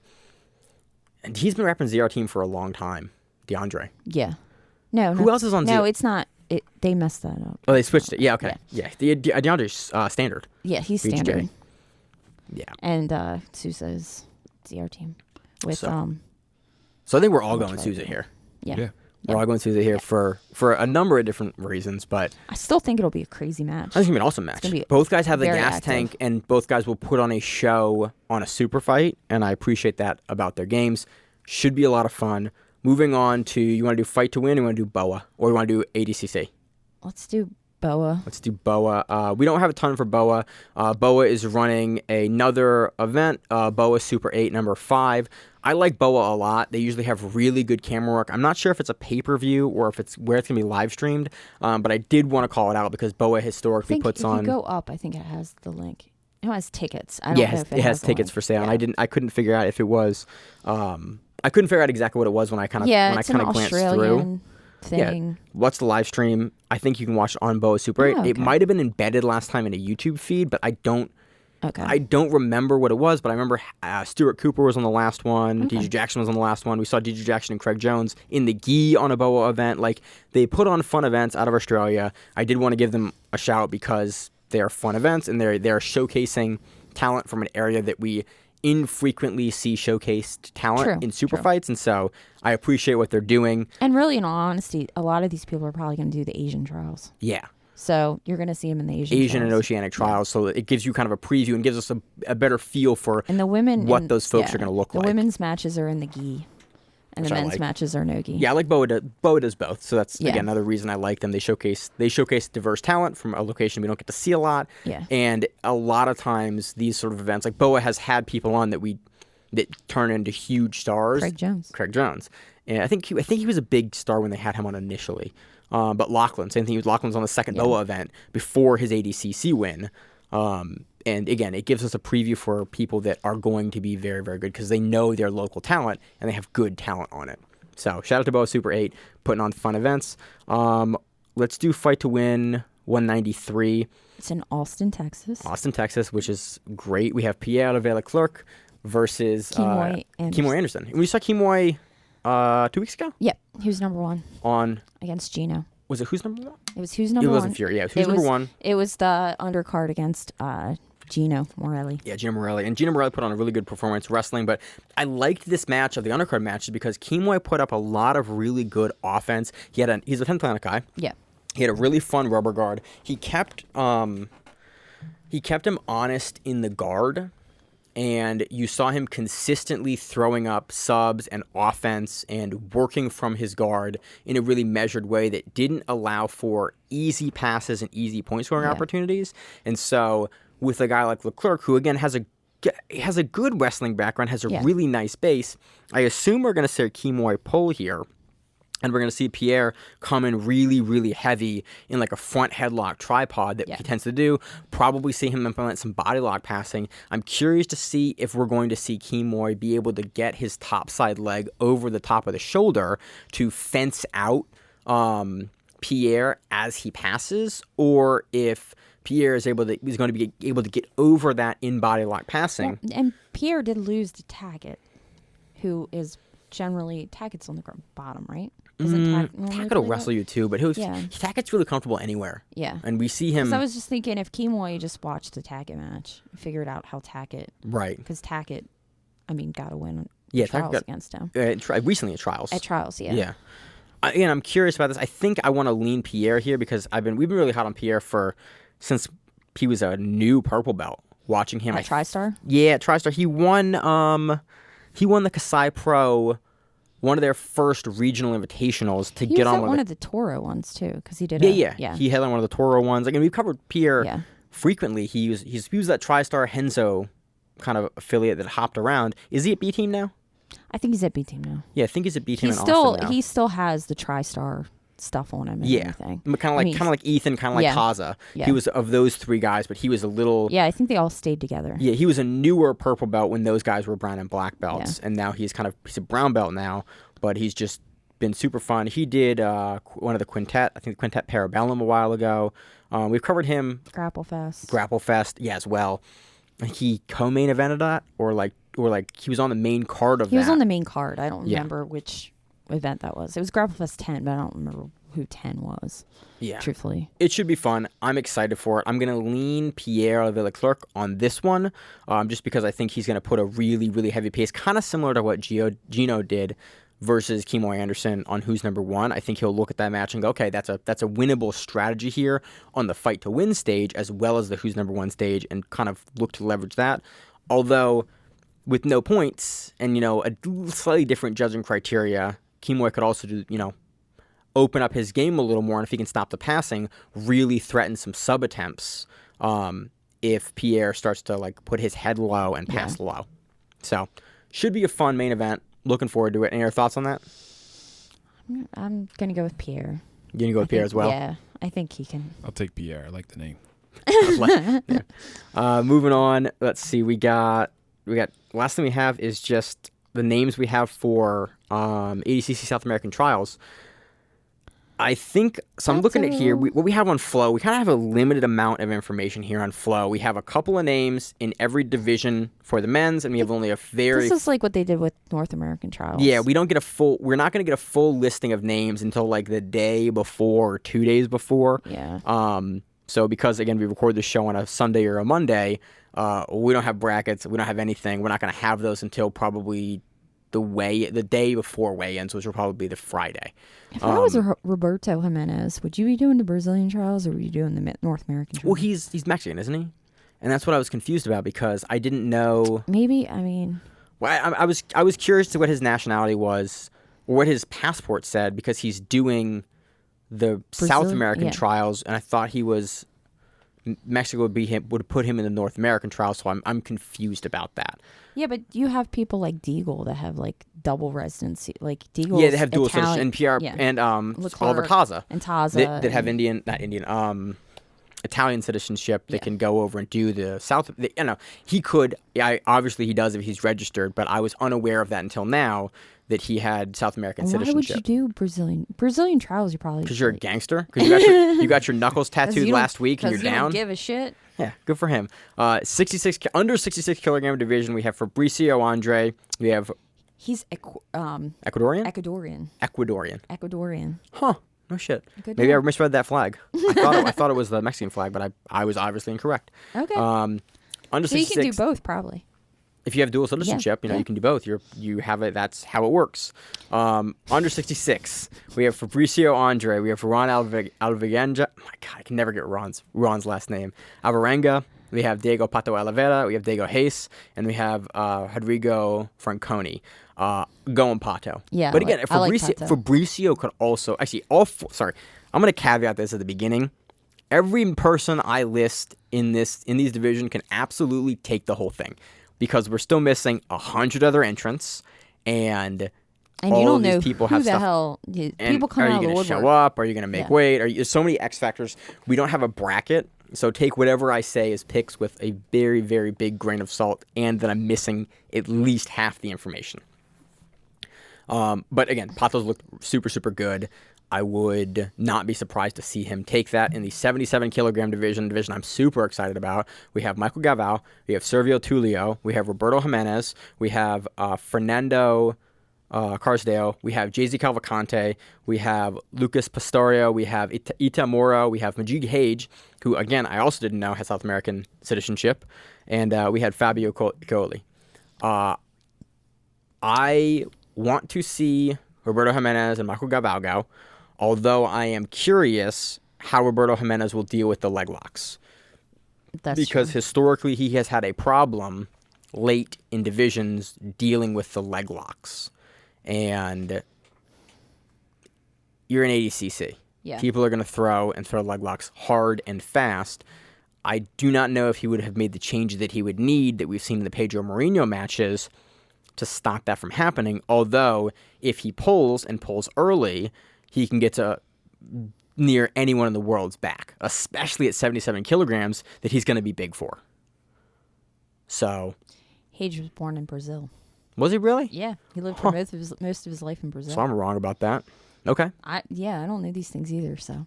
and he's been repping ZR team for a long time, Deandre. Yeah. No. Who else is on ZR? No, it's not. They messed that up. Oh, they switched it. Yeah, okay. Yeah. Deandre's standard. Yeah, he's standard. Yeah. And Souza is ZR team with So I think we're all going Souza here. Yeah. We're all going Souza here for a number of different reasons, but I still think it'll be a crazy match. I think it's going to be an awesome match. Both guys have the gas tank, and both guys will put on a show on a super fight, and I appreciate that about their games. Should be a lot of fun. Moving on to, you want to do Fight to Win, or you want to do Boa, or you want to do ADCC? Let's do Boa. We don't have a ton for Boa. Boa is running another event, Boa Super 8, number 5. I like Boa a lot. They usually have really good camera work. I'm not sure if it's a pay-per-view or if it's where it's going to be live streamed, but I did want to call it out because Boa historically puts on... If you go up, I think it has the link. It has tickets. I don't know if it has tickets for sale. And I couldn't figure out if it was... I couldn't figure out exactly what it was when I kind of glanced through. Thing. Yeah. Watch the live stream. I think you can watch it on Boa Super 8. Oh, okay. It might have been embedded last time in a YouTube feed, but I don't remember what it was, but I remember Stuart Cooper was on the last one. Okay. DJ Jackson was on the last one. We saw DJ Jackson and Craig Jones in the gi on a Boa event. Like, they put on fun events out of Australia. I did want to give them a shout because they're fun events and they're showcasing talent from an area that we infrequently see showcased talent in super fights, and so I appreciate what they're doing. And really, in all honesty, a lot of these people are probably going to do the Asian trials. Yeah. So you're going to see them in the Asian trials. And Oceanic trials, so it gives you kind of a preview and gives us a better feel for what those folks are going to look like. The women's matches are in the gi, and the men's matches are no gi. Yeah, I like Boa. Boa does both, so that's again another reason I like them. They showcase diverse talent from a location we don't get to see a lot. Yeah. And a lot of times these sort of events, like Boa has had people on that turn into huge stars. Craig Jones. And I think he was a big star when they had him on initially. But Lachlan, same thing. Lachlan's on the second Boa event before his ADCC win. And again, it gives us a preview for people that are going to be very, very good because they know their local talent and they have good talent on it. So shout out to Boa Super 8, putting on fun events. Let's do Fight to Win 193. It's in Austin, Texas. Which is great. We have Pierre Leclerc versus Kimoy Anderson. We saw Kimoy 2 weeks ago? Yep. He was number 1. Against Gino. Was it who's number 1? It was who's number 1. It wasn't Fury. Yeah, who's number 1? It was the undercard against Gino Morelli. Yeah, Gino Morelli. And Gino Morelli put on a really good performance wrestling, but I liked this match of the undercard matches because Kimoy put up a lot of really good offense. He's a 10th planet guy. Yeah. He had a really fun rubber guard. He kept him honest in the guard. and you saw him consistently throwing up subs and offense and working from his guard in a really measured way that didn't allow for easy passes and easy point scoring opportunities. And so with a guy like Leclerc, who again has a good wrestling background, has a really nice base, I assume we're going to see a Kimoi pull here. And we're going to see Pierre come in really, really heavy in like a front headlock tripod that he tends to do. Probably see him implement some body lock passing. I'm curious to see if we're going to see Kimoi be able to get his topside leg over the top of the shoulder to fence out Pierre as he passes, or if Pierre is going to be able to get over that in body lock passing. Well, and Pierre did lose to Tackett, who is generally Tackett's on the bottom, right? Tackett will wrestle you too, but Tackett's really comfortable anywhere. Yeah. And we see him. I was just thinking if Kimoi just watched the Tackett match, figured out how Tackett. Right. Because Tackett, got to win trials against him. Recently at trials. At trials, yeah. Yeah. Again, I'm curious about this. I think I want to lean Pierre here because we've been really hot on Pierre since he was a new purple belt. Watching him at TriStar. Yeah, at TriStar. He won the Kasai Pro, one of their first regional invitationals to get on one of the Toro ones too, because he did. Yeah. He headlined one of the Toro ones. We've covered Pierre frequently. He was that TriStar Henzo kind of affiliate that hopped around. Is he at B Team now? I think he's at B Team now. Yeah, I think he's at B Team in Austin now. He still has the TriStar stuff on him and everything. Kind of like Ethan, kind of like Kaza. Yeah. He was of those three guys, but he was a little... Yeah, I think they all stayed together. Yeah, he was a newer purple belt when those guys were brown and black belts, and now he's a brown belt now, but he's just been super fun. He did one of the Quintet, I think the Quintet Parabellum a while ago. We've covered him... Grapple Fest, as well. He co-main evented that, or he was on the main card of that. He was on the main card. I don't remember which event that was. It was Grapple Fest 10, but I don't remember who 10 was. Yeah. Truthfully. It should be fun. I'm excited for it. I'm going to lean Pierre Leclerc on this one, just because I think he's going to put a really, really heavy pace, kind of similar to what Gino did versus Kimoi Anderson on who's number one. I think he'll look at that match and go, okay, that's a winnable strategy here on the fight to win stage as well as the who's number one stage, and kind of look to leverage that. Although with no points and, a slightly different judging criteria, Kimoi could also do, open up his game a little more, and if he can stop the passing, really threaten some sub attempts if Pierre starts to put his head low and pass low. So should be a fun main event. Looking forward to it. Any other thoughts on that? I'm going to go with Pierre. You're going to go with Pierre as well? Yeah, I think he can. I'll take Pierre. I like the name. Moving on. Let's see. We got last thing we have is just the names we have for ADCC South American Trials. I think, so I'm looking at here, what we have on Flow, we kind of have a limited amount of information here on Flow. We have a couple of names in every division for the men's, and we have only a very... This is like what they did with North American Trials. Yeah, we're not going to get a full listing of names until the day before or 2 days before. Yeah. So because, again, we record this show on a Sunday or a Monday, we don't have brackets, we don't have anything. We're not going to have those until probably the day before weigh-ins, which will probably be the Friday. If I was Roberto Jimenez, would you be doing the Brazilian Trials or were you doing the North American Trials? Well, he's Mexican, isn't he? And that's what I was confused about because I didn't know. Maybe, Well, I was curious to what his nationality was or what his passport said because he's doing the South American Trials, and I thought he was... Mexico would put him in the North American Trials, so I'm confused about that. Yeah, but you have people like Deagle that have double residency, Deagle. Yeah, they have dual citizenship, and PR and Oliver Taza and Taza that have Italian citizenship. They can go over and do the South. He could. Obviously he does if he's registered, but I was unaware of that until now. That he had South American citizenship. Why would you do Brazilian Trials? You probably because you're a gangster. Because you got your knuckles tattooed last week and you're down. Don't give a shit. Yeah, good for him. Under 66 kilogram division, we have Fabricio Andre. We have he's Ecuadorian. Huh. No shit. Maybe I misread that flag. I thought it was the Mexican flag, but I was obviously incorrect. Okay. Under 66. So you can do both probably. If you have dual citizenship, you can do both. You have it. That's how it works. Under 66, we have Fabricio Andre. We have Ron Alvarenga. Oh my God, I can never get Ron's last name. Alvarenga. We have Diego Pato Oliveira. We have Diego Reis. And we have Rodrigo Franconi. Going Pato. Yeah, but again, I like Fabricio could also... Actually, I'm going to caveat this at the beginning. Every person I list in these division can absolutely take the whole thing. Because we're still missing 100 other entrants. And you all don't of these know people who have the stuff. hell people come are out you of the going to woodwork. show up? Are you going to make weight? There's so many X factors. We don't have a bracket, so take whatever I say as picks with a very, very big grain of salt, and that I'm missing at least half the information. But again, Pato's looked super, super good. I would not be surprised to see him take that in the 77 kilogram division I'm super excited about. We have Michael Galvão, we have Sergio Tulio, we have Roberto Jimenez, we have Fernando Carsdale, we have JZ Calvacante, we have Lucas Pastorio, we have Ita Mora, we have Majid Hage, who again I also didn't know has South American citizenship, and we had Fabio Colli. I want to see Roberto Jimenez and Michael Galvão go, although I am curious how Roberto Jimenez will deal with the leg locks. Because historically he has had a problem late in divisions dealing with the leg locks. And you're in ADCC. Yeah. People are going to throw leg locks hard and fast. I do not know if he would have made the change that he would need that we've seen in the Pedro Mourinho matches to stop that from happening. Although, if he pulls early, he can get to near anyone in the world's back, especially at 77 kilograms that he's going to be big for. So, Hage was born in Brazil. Was he really? Yeah, he lived for most of his life in Brazil. So I'm wrong about that. Okay. I don't know these things either. So,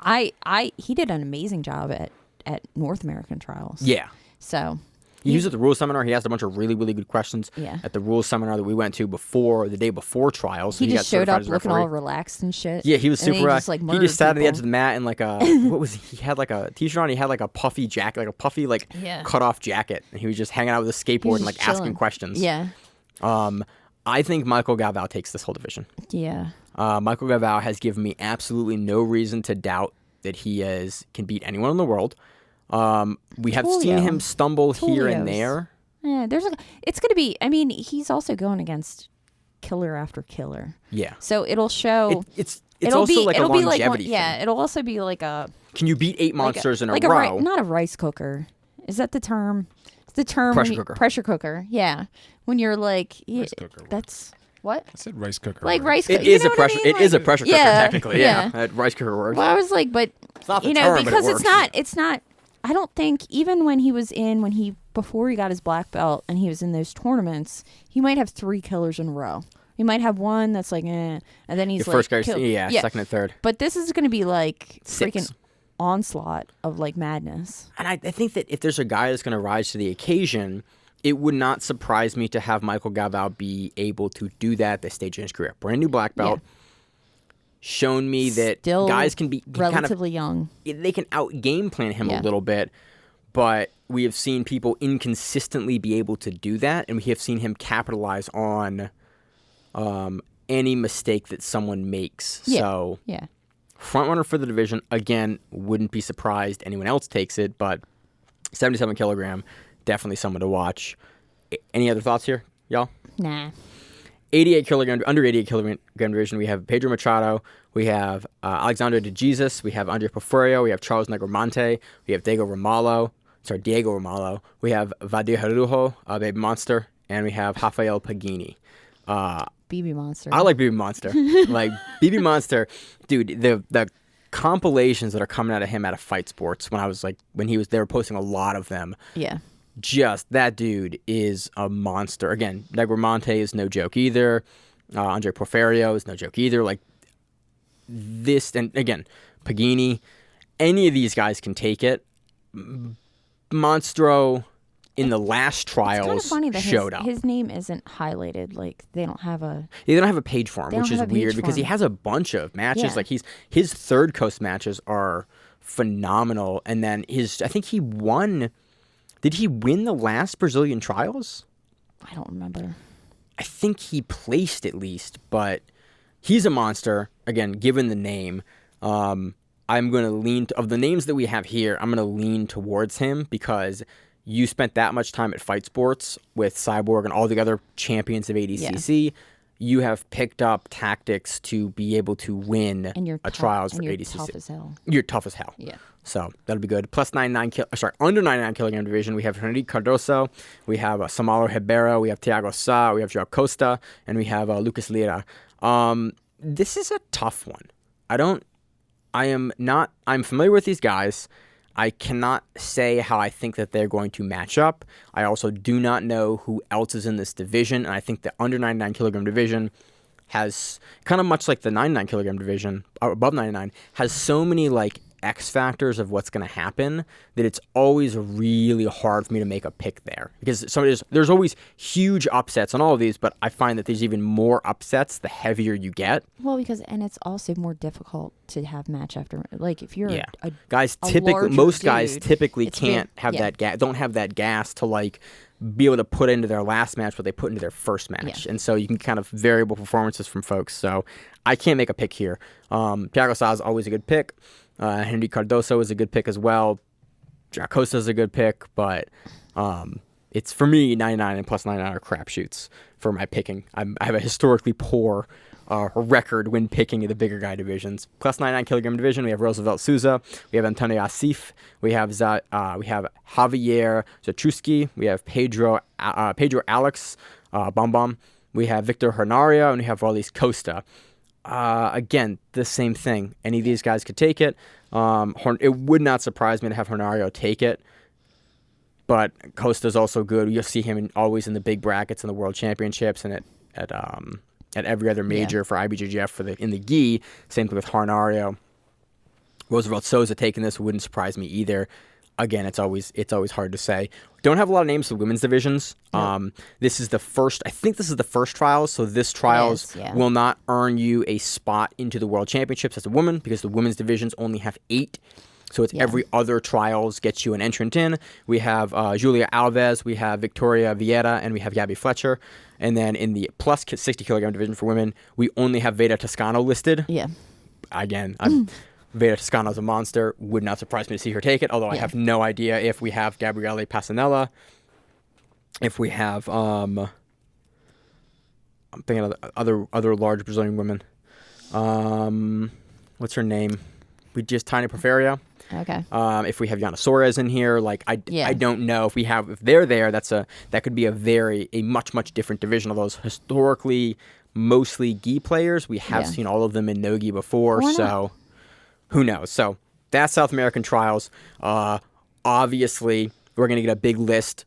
he did an amazing job at North American trials. Yeah. So he was at the rules seminar. He asked a bunch of really, really good questions at the rules seminar that we went to the day before trials. He just showed up looking all relaxed and shit. Yeah, he was super relaxed. He just sat on the edge of the mat in like a what was he had like a t-shirt on. He had like a puffy jacket, like a puffy cut off jacket, and he was just hanging out with a skateboard and like asking questions. Yeah. I think Michael Galvão takes this whole division. Yeah. Michael Galvão has given me absolutely no reason to doubt that he can beat anyone in the world. We have seen him stumble here and there. Yeah, it's going to be, I mean, he's also going against killer after killer. Yeah. So it'll show. It's also like a longevity thing. Yeah, it'll also be like a. Can you beat 8 monsters in a row? Not a rice cooker. Is that the term? It's the term. Pressure cooker. Pressure cooker. Yeah. When you're like. Rice cooker. That's. What? I said rice cooker. Like rice cooker. It is a pressure. It is a pressure cooker technically. Yeah. That rice cooker works. Well, I was like, but it's not the term, because but it works. it's not. I don't think even when before he got his black belt and he was in those tournaments, he might have 3 killers in a row. He might have one that's like, and then he's first guy's yeah, second and third. But this is going to be like 6. freaking onslaught of like madness. And I think that if there's a guy that's going to rise to the occasion, it would not surprise me to have Michael Galvão be able to do that at this stage in his career. Brand new black belt. Yeah. Shown me that Still guys can be relatively young. They can out-game plan him a little bit, but we have seen people inconsistently be able to do that, and we have seen him capitalize on any mistake that someone makes. Yeah. So, front runner for the division. Again, wouldn't be surprised anyone else takes it, but 77 kilogram, definitely someone to watch. Any other thoughts here, y'all? Nah. 88 kilogram, under 88 kilogram division, we have Pedro Machado, we have Alexandre de Jesus, we have Andre Porfirio, we have Charles Negromonte, we have Diego Ramalho, we have Vadir Harujo, Baby Monster, and we have Rafael Pagini. BB Monster. I like BB Monster. Like, BB Monster, dude, the compilations that are coming out of him out of Fight Sports, they were posting a lot of them. Yeah. Just that dude is a monster. Again, Negromonte is no joke either. Andre Porfirio is no joke either. Like this, and again, Pagini, any of these guys can take it. Monstro in the last trials showed up. His name isn't highlighted. Like they don't have a. They don't have a page for him, which is weird because he has a bunch of matches. Yeah. Like his third coast matches are phenomenal, and then I think he won. Did he win the last Brazilian trials? I don't remember. I think he placed at least, but he's a monster. Again, given the name, I I'm going to lean of the names that we have here. I'm going to lean towards him because you spent that much time at Fight Sports with Cyborg and all the other champions of ADCC. Yeah. You have picked up tactics to be able to win trials for ADCC. Tough as hell. You're tough as hell. Yeah. So that'll be good. Under 99 kilogram division, we have Henrique Cardoso, we have Samalo Ribeiro, we have Thiago Sá, we have João Costa, and we have Lucas Lira. This is a tough one. I'm familiar with these guys. I cannot say how I think that they're going to match up. I also do not know who else is in this division, and I think the under 99 kilogram division has, kind of much like the 99 kilogram division, or above 99, has so many like X factors of what's going to happen that it's always really hard for me to make a pick there, because there's always huge upsets on all of these, but I find that there's even more upsets the heavier you get. Well, and it's also more difficult to have match after, like if you're guys typically can't have that don't have that gas to like be able to put into their last match what they put into their first match, and so you can kind of variable performances from folks. So I can't make a pick here. Thiago Sá is always a good pick. Henrique Cardoso is a good pick as well. João Costa is a good pick, but it's for me 99 and plus 99 are crapshoots for my picking. I have a historically poor record when picking in the bigger guy divisions. Plus 99 kilogram division, we have Roosevelt Souza, we have Antonio Asif, we have Javier Zatruski, we have Pedro Alex Bam, we have Victor Hernaria, and we have Rolis Costa. Again, the same thing. Any of these guys could take it. It would not surprise me to have Hernario take it, but Costa's also good. You'll see him always in the big brackets in the World Championships and at every other major for IBJJF in the gi. Same thing with Hernario. Roosevelt Souza taking this wouldn't surprise me either. Again, it's always hard to say. Don't have a lot of names for the women's divisions. Nope. This is the first trials, so this trials will not earn you a spot into the World Championships as a woman, because the women's divisions only have 8. So it's every other trials gets you an entrant in. We have Julia Alves, we have Victoria Vieira, and we have Gabby Fletcher. And then in the plus 60 kilogram division for women, we only have Veda Toscano listed. Yeah. Again, Veda Toscano's a monster. Would not surprise me to see her take it, although I have no idea if we have Gabriele Passanella, if we have, I'm thinking of other large Brazilian women. What's her name? Tiny Porfirio. Okay. If we have Yana Suarez in here, I don't know if they're there. That could be a much different division of those historically mostly gi players. We have seen all of them in no gi before, so who knows? So that's South American trials. Obviously, we're gonna get a big list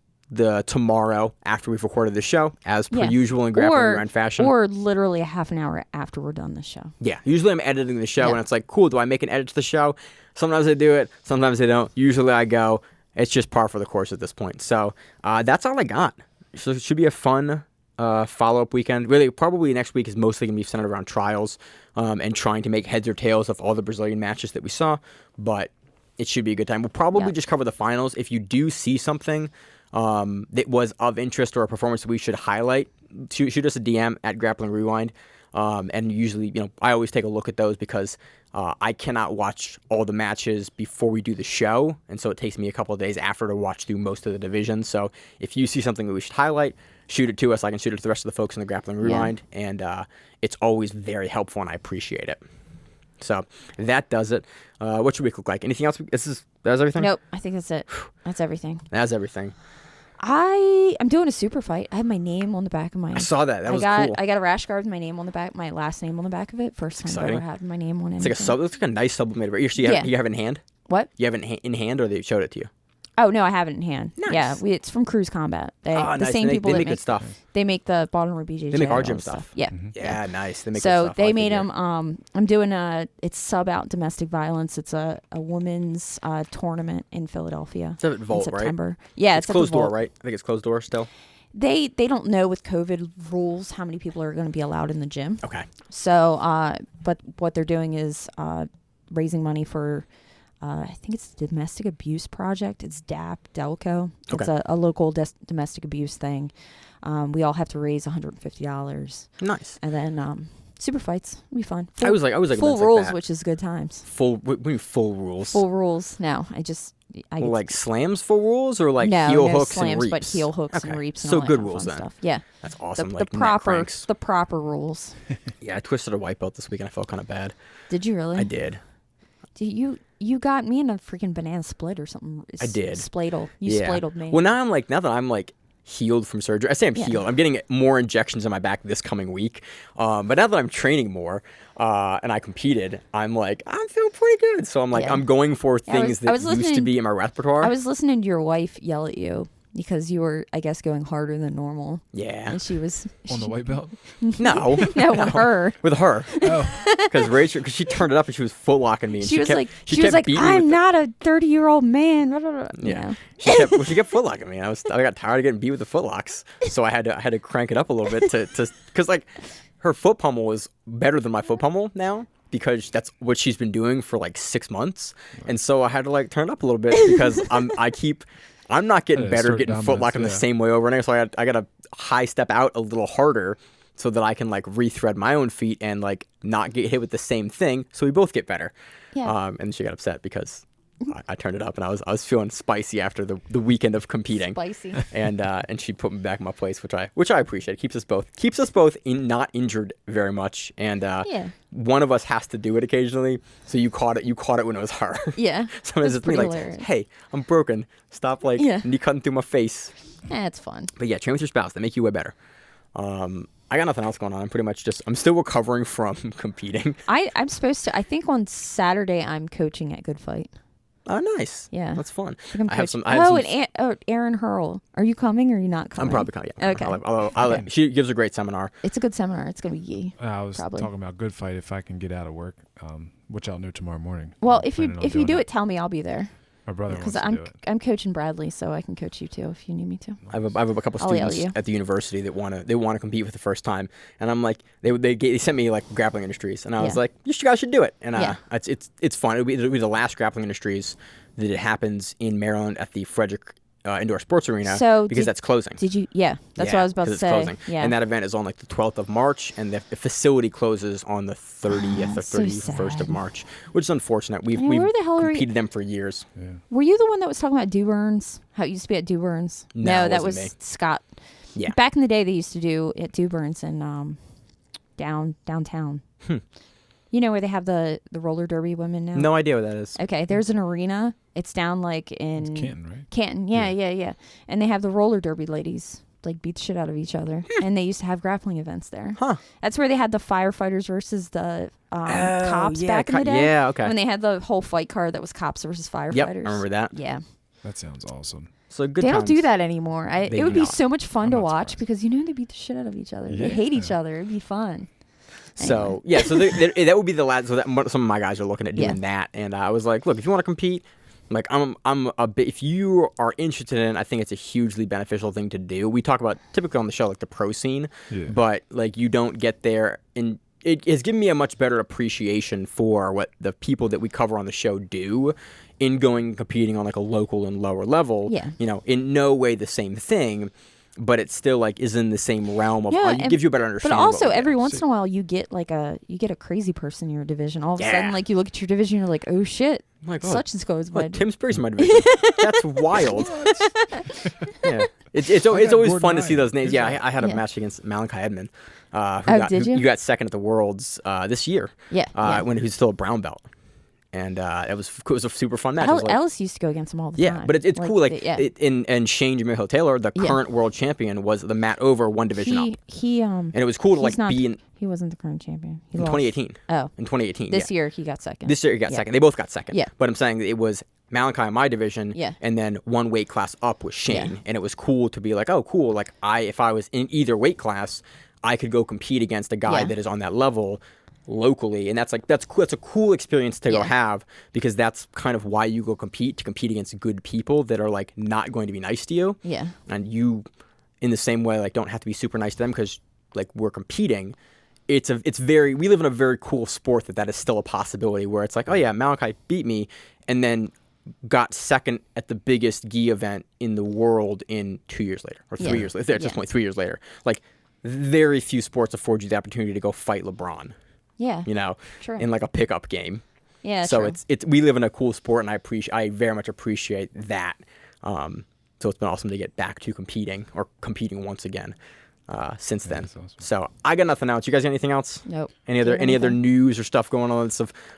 tomorrow after we've recorded the show, as per usual in Grappling Rewind fashion. Or literally a half an hour after we're done the show. Yeah, usually I'm editing the show, and it's like, cool, do I make an edit to the show? Sometimes I do it, sometimes I don't. Usually I go, it's just par for the course at this point. So that's all I got. So it should be a fun follow-up weekend. Really, probably next week is mostly going to be centered around trials and trying to make heads or tails of all the Brazilian matches that we saw, but it should be a good time. We'll probably just cover the finals. If you do see something that was of interest or a performance that we should highlight, shoot us a DM at Grappling Rewind. And usually, I always take a look at those because I cannot watch all the matches before we do the show. And so it takes me a couple of days after to watch through most of the divisions. So if you see something that we should highlight, shoot it to us. I can shoot it to the rest of the folks in the Grappling Rewind. And it's always very helpful, and I appreciate it. So that does it. What should we look like? Anything else? That's everything? Nope. I think that's it. That's everything. That's everything. I'm doing a super fight. I have my name on the back of my... I saw that. That was cool. I got a rash guard with my name on the back, my last name on the back of it. First time I've ever had my name on it. It's like a nice sublimated. You have it in hand? What? You have it in hand, or they showed it to you? Oh, no, I have it in hand. Nice. Yeah, it's from Cruise Combat. The same people that make good stuff. They make the Baltimore BJJ. They make our gym stuff. Yeah. Mm-hmm. Yeah, nice. They make so good stuff. they made them. I'm doing it's sub-out domestic violence. It's a women's tournament in Philadelphia. It's at Vault, in September. Right? Yeah, it's closed door, right? I think it's closed door still. They don't know with COVID rules how many people are going to be allowed in the gym. Okay. So, but what they're doing is raising money for... I think it's the Domestic Abuse Project. It's DAP, Delco. It's a local domestic abuse thing. We all have to raise $150. Nice. And then super fights. It'll be fun. I was like full rules, which is good times. What do you mean full rules? Full rules. No, Well, like slams full rules or like no, heel no hooks slams, and reaps? but heel hooks and reaps. And so all that good kind of rules fun then. Stuff. Yeah, that's awesome. The like proper rules. Yeah, I twisted a white belt this week and I felt kind of bad. Did you really? I did. You got me in a freaking banana split or something. I did. Spladle. You spladled me. Well, now that I'm like healed from surgery. I say I'm healed. I'm getting more injections in my back this coming week. But now that I'm training more and I competed, I'm feeling pretty good. So I'm like, I'm going for things that used to be in my repertoire. I was listening to your wife yell at you because you were, I guess, going harder than normal. Yeah. And she was... On the white belt? No. No, with her. With her. Oh. Because she turned it up and she was footlocking me. And she was kept, like, she was like, I'm not a 30-year-old man. Yeah. She kept footlocking me. I got tired of getting beat with the footlocks. So I had to crank it up a little bit because like her foot pummel is better than my foot pummel now. Because that's what she's been doing for like 6 months. And so I had to like turn it up a little bit because I'm not getting better at getting footlocked in the same way over and over. So I got to high step out a little harder so that I can like rethread my own feet and like not get hit with the same thing. So we both get better. Yeah. And she got upset because I turned it up and I was feeling spicy after the weekend of competing. Spicy. And she put me back in my place, which I appreciate. It keeps us both not injured very much. And one of us has to do it occasionally. So you caught it when it was her. Yeah. Sometimes it's me like, hilarious. Hey, I'm broken. Stop knee cutting through my face. It's fun. But yeah, train with your spouse. They make you way better. I got nothing else going on. I'm pretty much I'm still recovering from competing. I'm supposed to. I think on Saturday I'm coaching at Good Fight. Oh, nice. Yeah. That's fun. I have some. And Aaron Hurl. Are you coming or are you not coming? I'm probably coming, yeah. Okay. She gives a great seminar. It's a good seminar. It's going to be yee. I was talking about Good Fight if I can get out of work, which I'll know tomorrow morning. Well, if you do it, tell me. I'll be there. My brother wants to do it. I'm coaching Bradley, so I can coach you too if you need me to. I have a couple students at the university that want to compete for the first time, and I'm like, they sent me like Grappling Industries, and I was like, you guys should do it, and it's fun. It'll be the last Grappling Industries that it happens in Maryland at the Frederick Indoor Sports Arena because that's closing. Did you? Yeah, that's what I was about to say. Closing. Yeah. And that event is on like the 12th of March, and the facility closes on the 30th or 31st of March, which is unfortunate. We've competed them for years. Yeah. Were you the one that was talking about Duburn's? How it used to be at Duburn's? No, that was me. Scott. Yeah. Back in the day, they used to do at Duburn's in downtown. You know where they have the roller derby women now? No idea what that is. Okay, there's an arena. It's down like in Canton, right? Canton, yeah. And they have the roller derby ladies like beat the shit out of each other. And they used to have grappling events there. Huh. That's where they had the firefighters versus the cops back in the day. Yeah, okay. When they had the whole fight card that was cops versus firefighters. Yep, I remember that. Yeah. That sounds awesome. So good They times. don't do that anymore. It would be so much fun to watch surprised. because they beat the shit out of each other. Yeah. They hate each other. It'd be fun. So so that would be the last. So that some of my guys are looking at doing that, and I was like, look, if you want to compete, like I'm a bit. If you are interested in it, I think it's a hugely beneficial thing to do. We talk about typically on the show like the pro scene, but like you don't get there, and it has given me a much better appreciation for what the people that we cover on the show do in going and competing on like a local and lower level. Yeah. You know, in no way the same thing. But it still like is in the same realm of it gives you a better understanding. But also every once in a while you get a crazy person in your division. All of a sudden like you look at your division, you're like, oh shit, such and so is my Tim Spears in my division. That's wild. Yeah, it's always fun to see those names. Yeah, I had a match against Alencar Edmond. Did you got second at the Worlds this year. Yeah. When he was still a brown belt. And it was a super fun match. Ellis used to go against him all the time. Yeah, but it's cool. And Shane Jamil Taylor, the current world champion, was the mat over one division up. And it was cool to be in. He wasn't the current champion. In 2018. Oh. In 2018. This year he got second. This year he got second. They both got second. Yeah. But I'm saying that it was Alencar in my division. Yeah. And then one weight class up was Shane. Yeah. And it was cool to be like, oh, cool. Like if I was in either weight class, I could go compete against a guy that is on that level locally, and that's cool. It's a cool experience to go have, because that's kind of why you go compete against good people that are like not going to be nice to you. Yeah. And you, in the same way, like don't have to be super nice to them because like we're competing. We live in a very cool sport that is still a possibility where it's like, oh yeah, Alencar beat me, and then got second at the biggest gi event in the world in 2 years later or 3 years later. At this point, 3 years later, like. very few sports afford you the opportunity to go fight LeBron. Yeah. You know, True. in like a pickup game. Yeah. So true. it's we live in a cool sport, and I very much appreciate that. So it's been awesome to get back to competing once again since then. That's awesome. So I got nothing else. You guys got anything else? Nope. Any Do you have other anything? news or stuff going on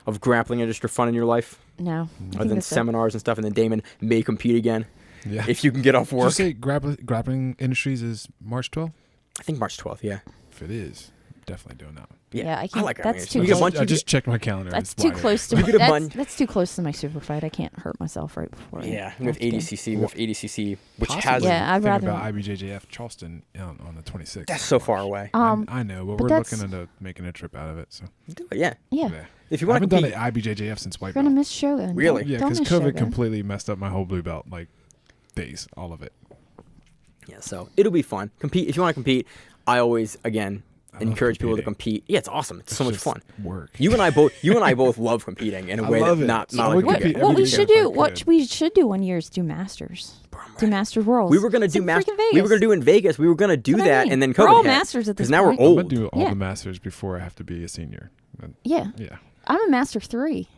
of grappling industry fun in your life? No. I Other think than that's it. seminars and stuff, and then Damon may compete again Yeah. if you can get off Did you work. say grappling industries is March 12th? I think March 12th. Yeah. If it is, definitely doing that one. Yeah, I can't. like that's Grappling too Industries. You get close. one- I just checked my calendar. That's It's too wide close to You my, get a bun- that's too close to my super fight. I can't hurt myself right before. Yeah, I we have have to. ADCC. We have ADCC, which Possibly. has Yeah, I'd thinking rather. about IBJJF Charleston on the 26th. that's so far away. I know, but we're that's- looking into making a trip out of it. So Do it, yeah. Yeah. If you I want to haven't done compete, an IBJJF since white You're gonna belt. miss Shogun. Really? Yeah, Don't because miss COVID Shogun. completely messed up my whole blue belt days, all of it. yeah. So it'll be fun. Compete if you want to compete. I always love encourage people to competing. compete. Yeah, it's awesome. It's so much just fun. Work. You and I both love competing in a I way love that it. not I a lot would of people compete get. What we every should weekend if do, I what could. we should do one year is do Masters. Do Masters Worlds. We were gonna It's do in Masters. freaking We were gonna Vegas. do in Vegas. We were gonna do That's what I that, mean. and then We're COVID all hit. Masters at this Because now we're point. I'm old. gonna do all Yeah. the masters before I have to be a senior. Yeah, Yeah, I'm a Master 3.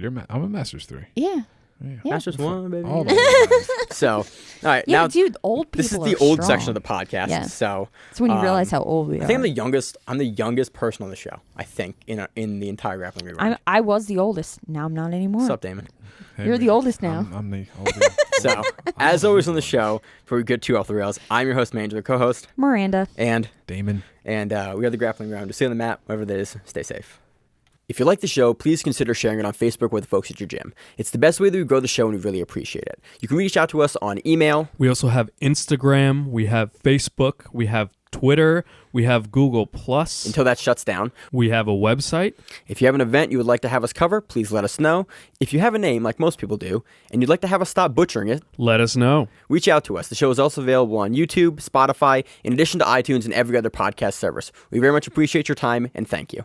I'm a Masters 3. Yeah. Yeah. Yeah. Masters 1, baby. All the So, all right, Yeah, now dude, old people this is are the old strong. section of the podcast. Yeah. So It's when you realize how old we are. I think I'm the youngest. I'm the youngest person on the show. I think in the entire grappling rerun. I was the oldest. Now I'm not anymore. What's up, Damon? Hey, You're the man, oldest now. I'm the oldest. So, as always on the show, before we get too off the rails, I'm your host, Manager, the co-host, Miranda. and Damon. we are the grappling round. Just stay on the mat, whatever that is. Stay safe. If you like the show, please consider sharing it on Facebook with the folks at your gym. It's the best way that we grow the show, and we really appreciate it. You can reach out to us on email. We also have Instagram, we have Facebook, we have Twitter, we have Google Plus, Until that shuts down. we have a website. If you have an event you would like to have us cover, please let us know. If you have a name, like most people do, and you'd like to have us stop butchering it, Let us know. reach out to us. The show is also available on YouTube, Spotify, in addition to iTunes and every other podcast service. We very much appreciate your time, and thank you.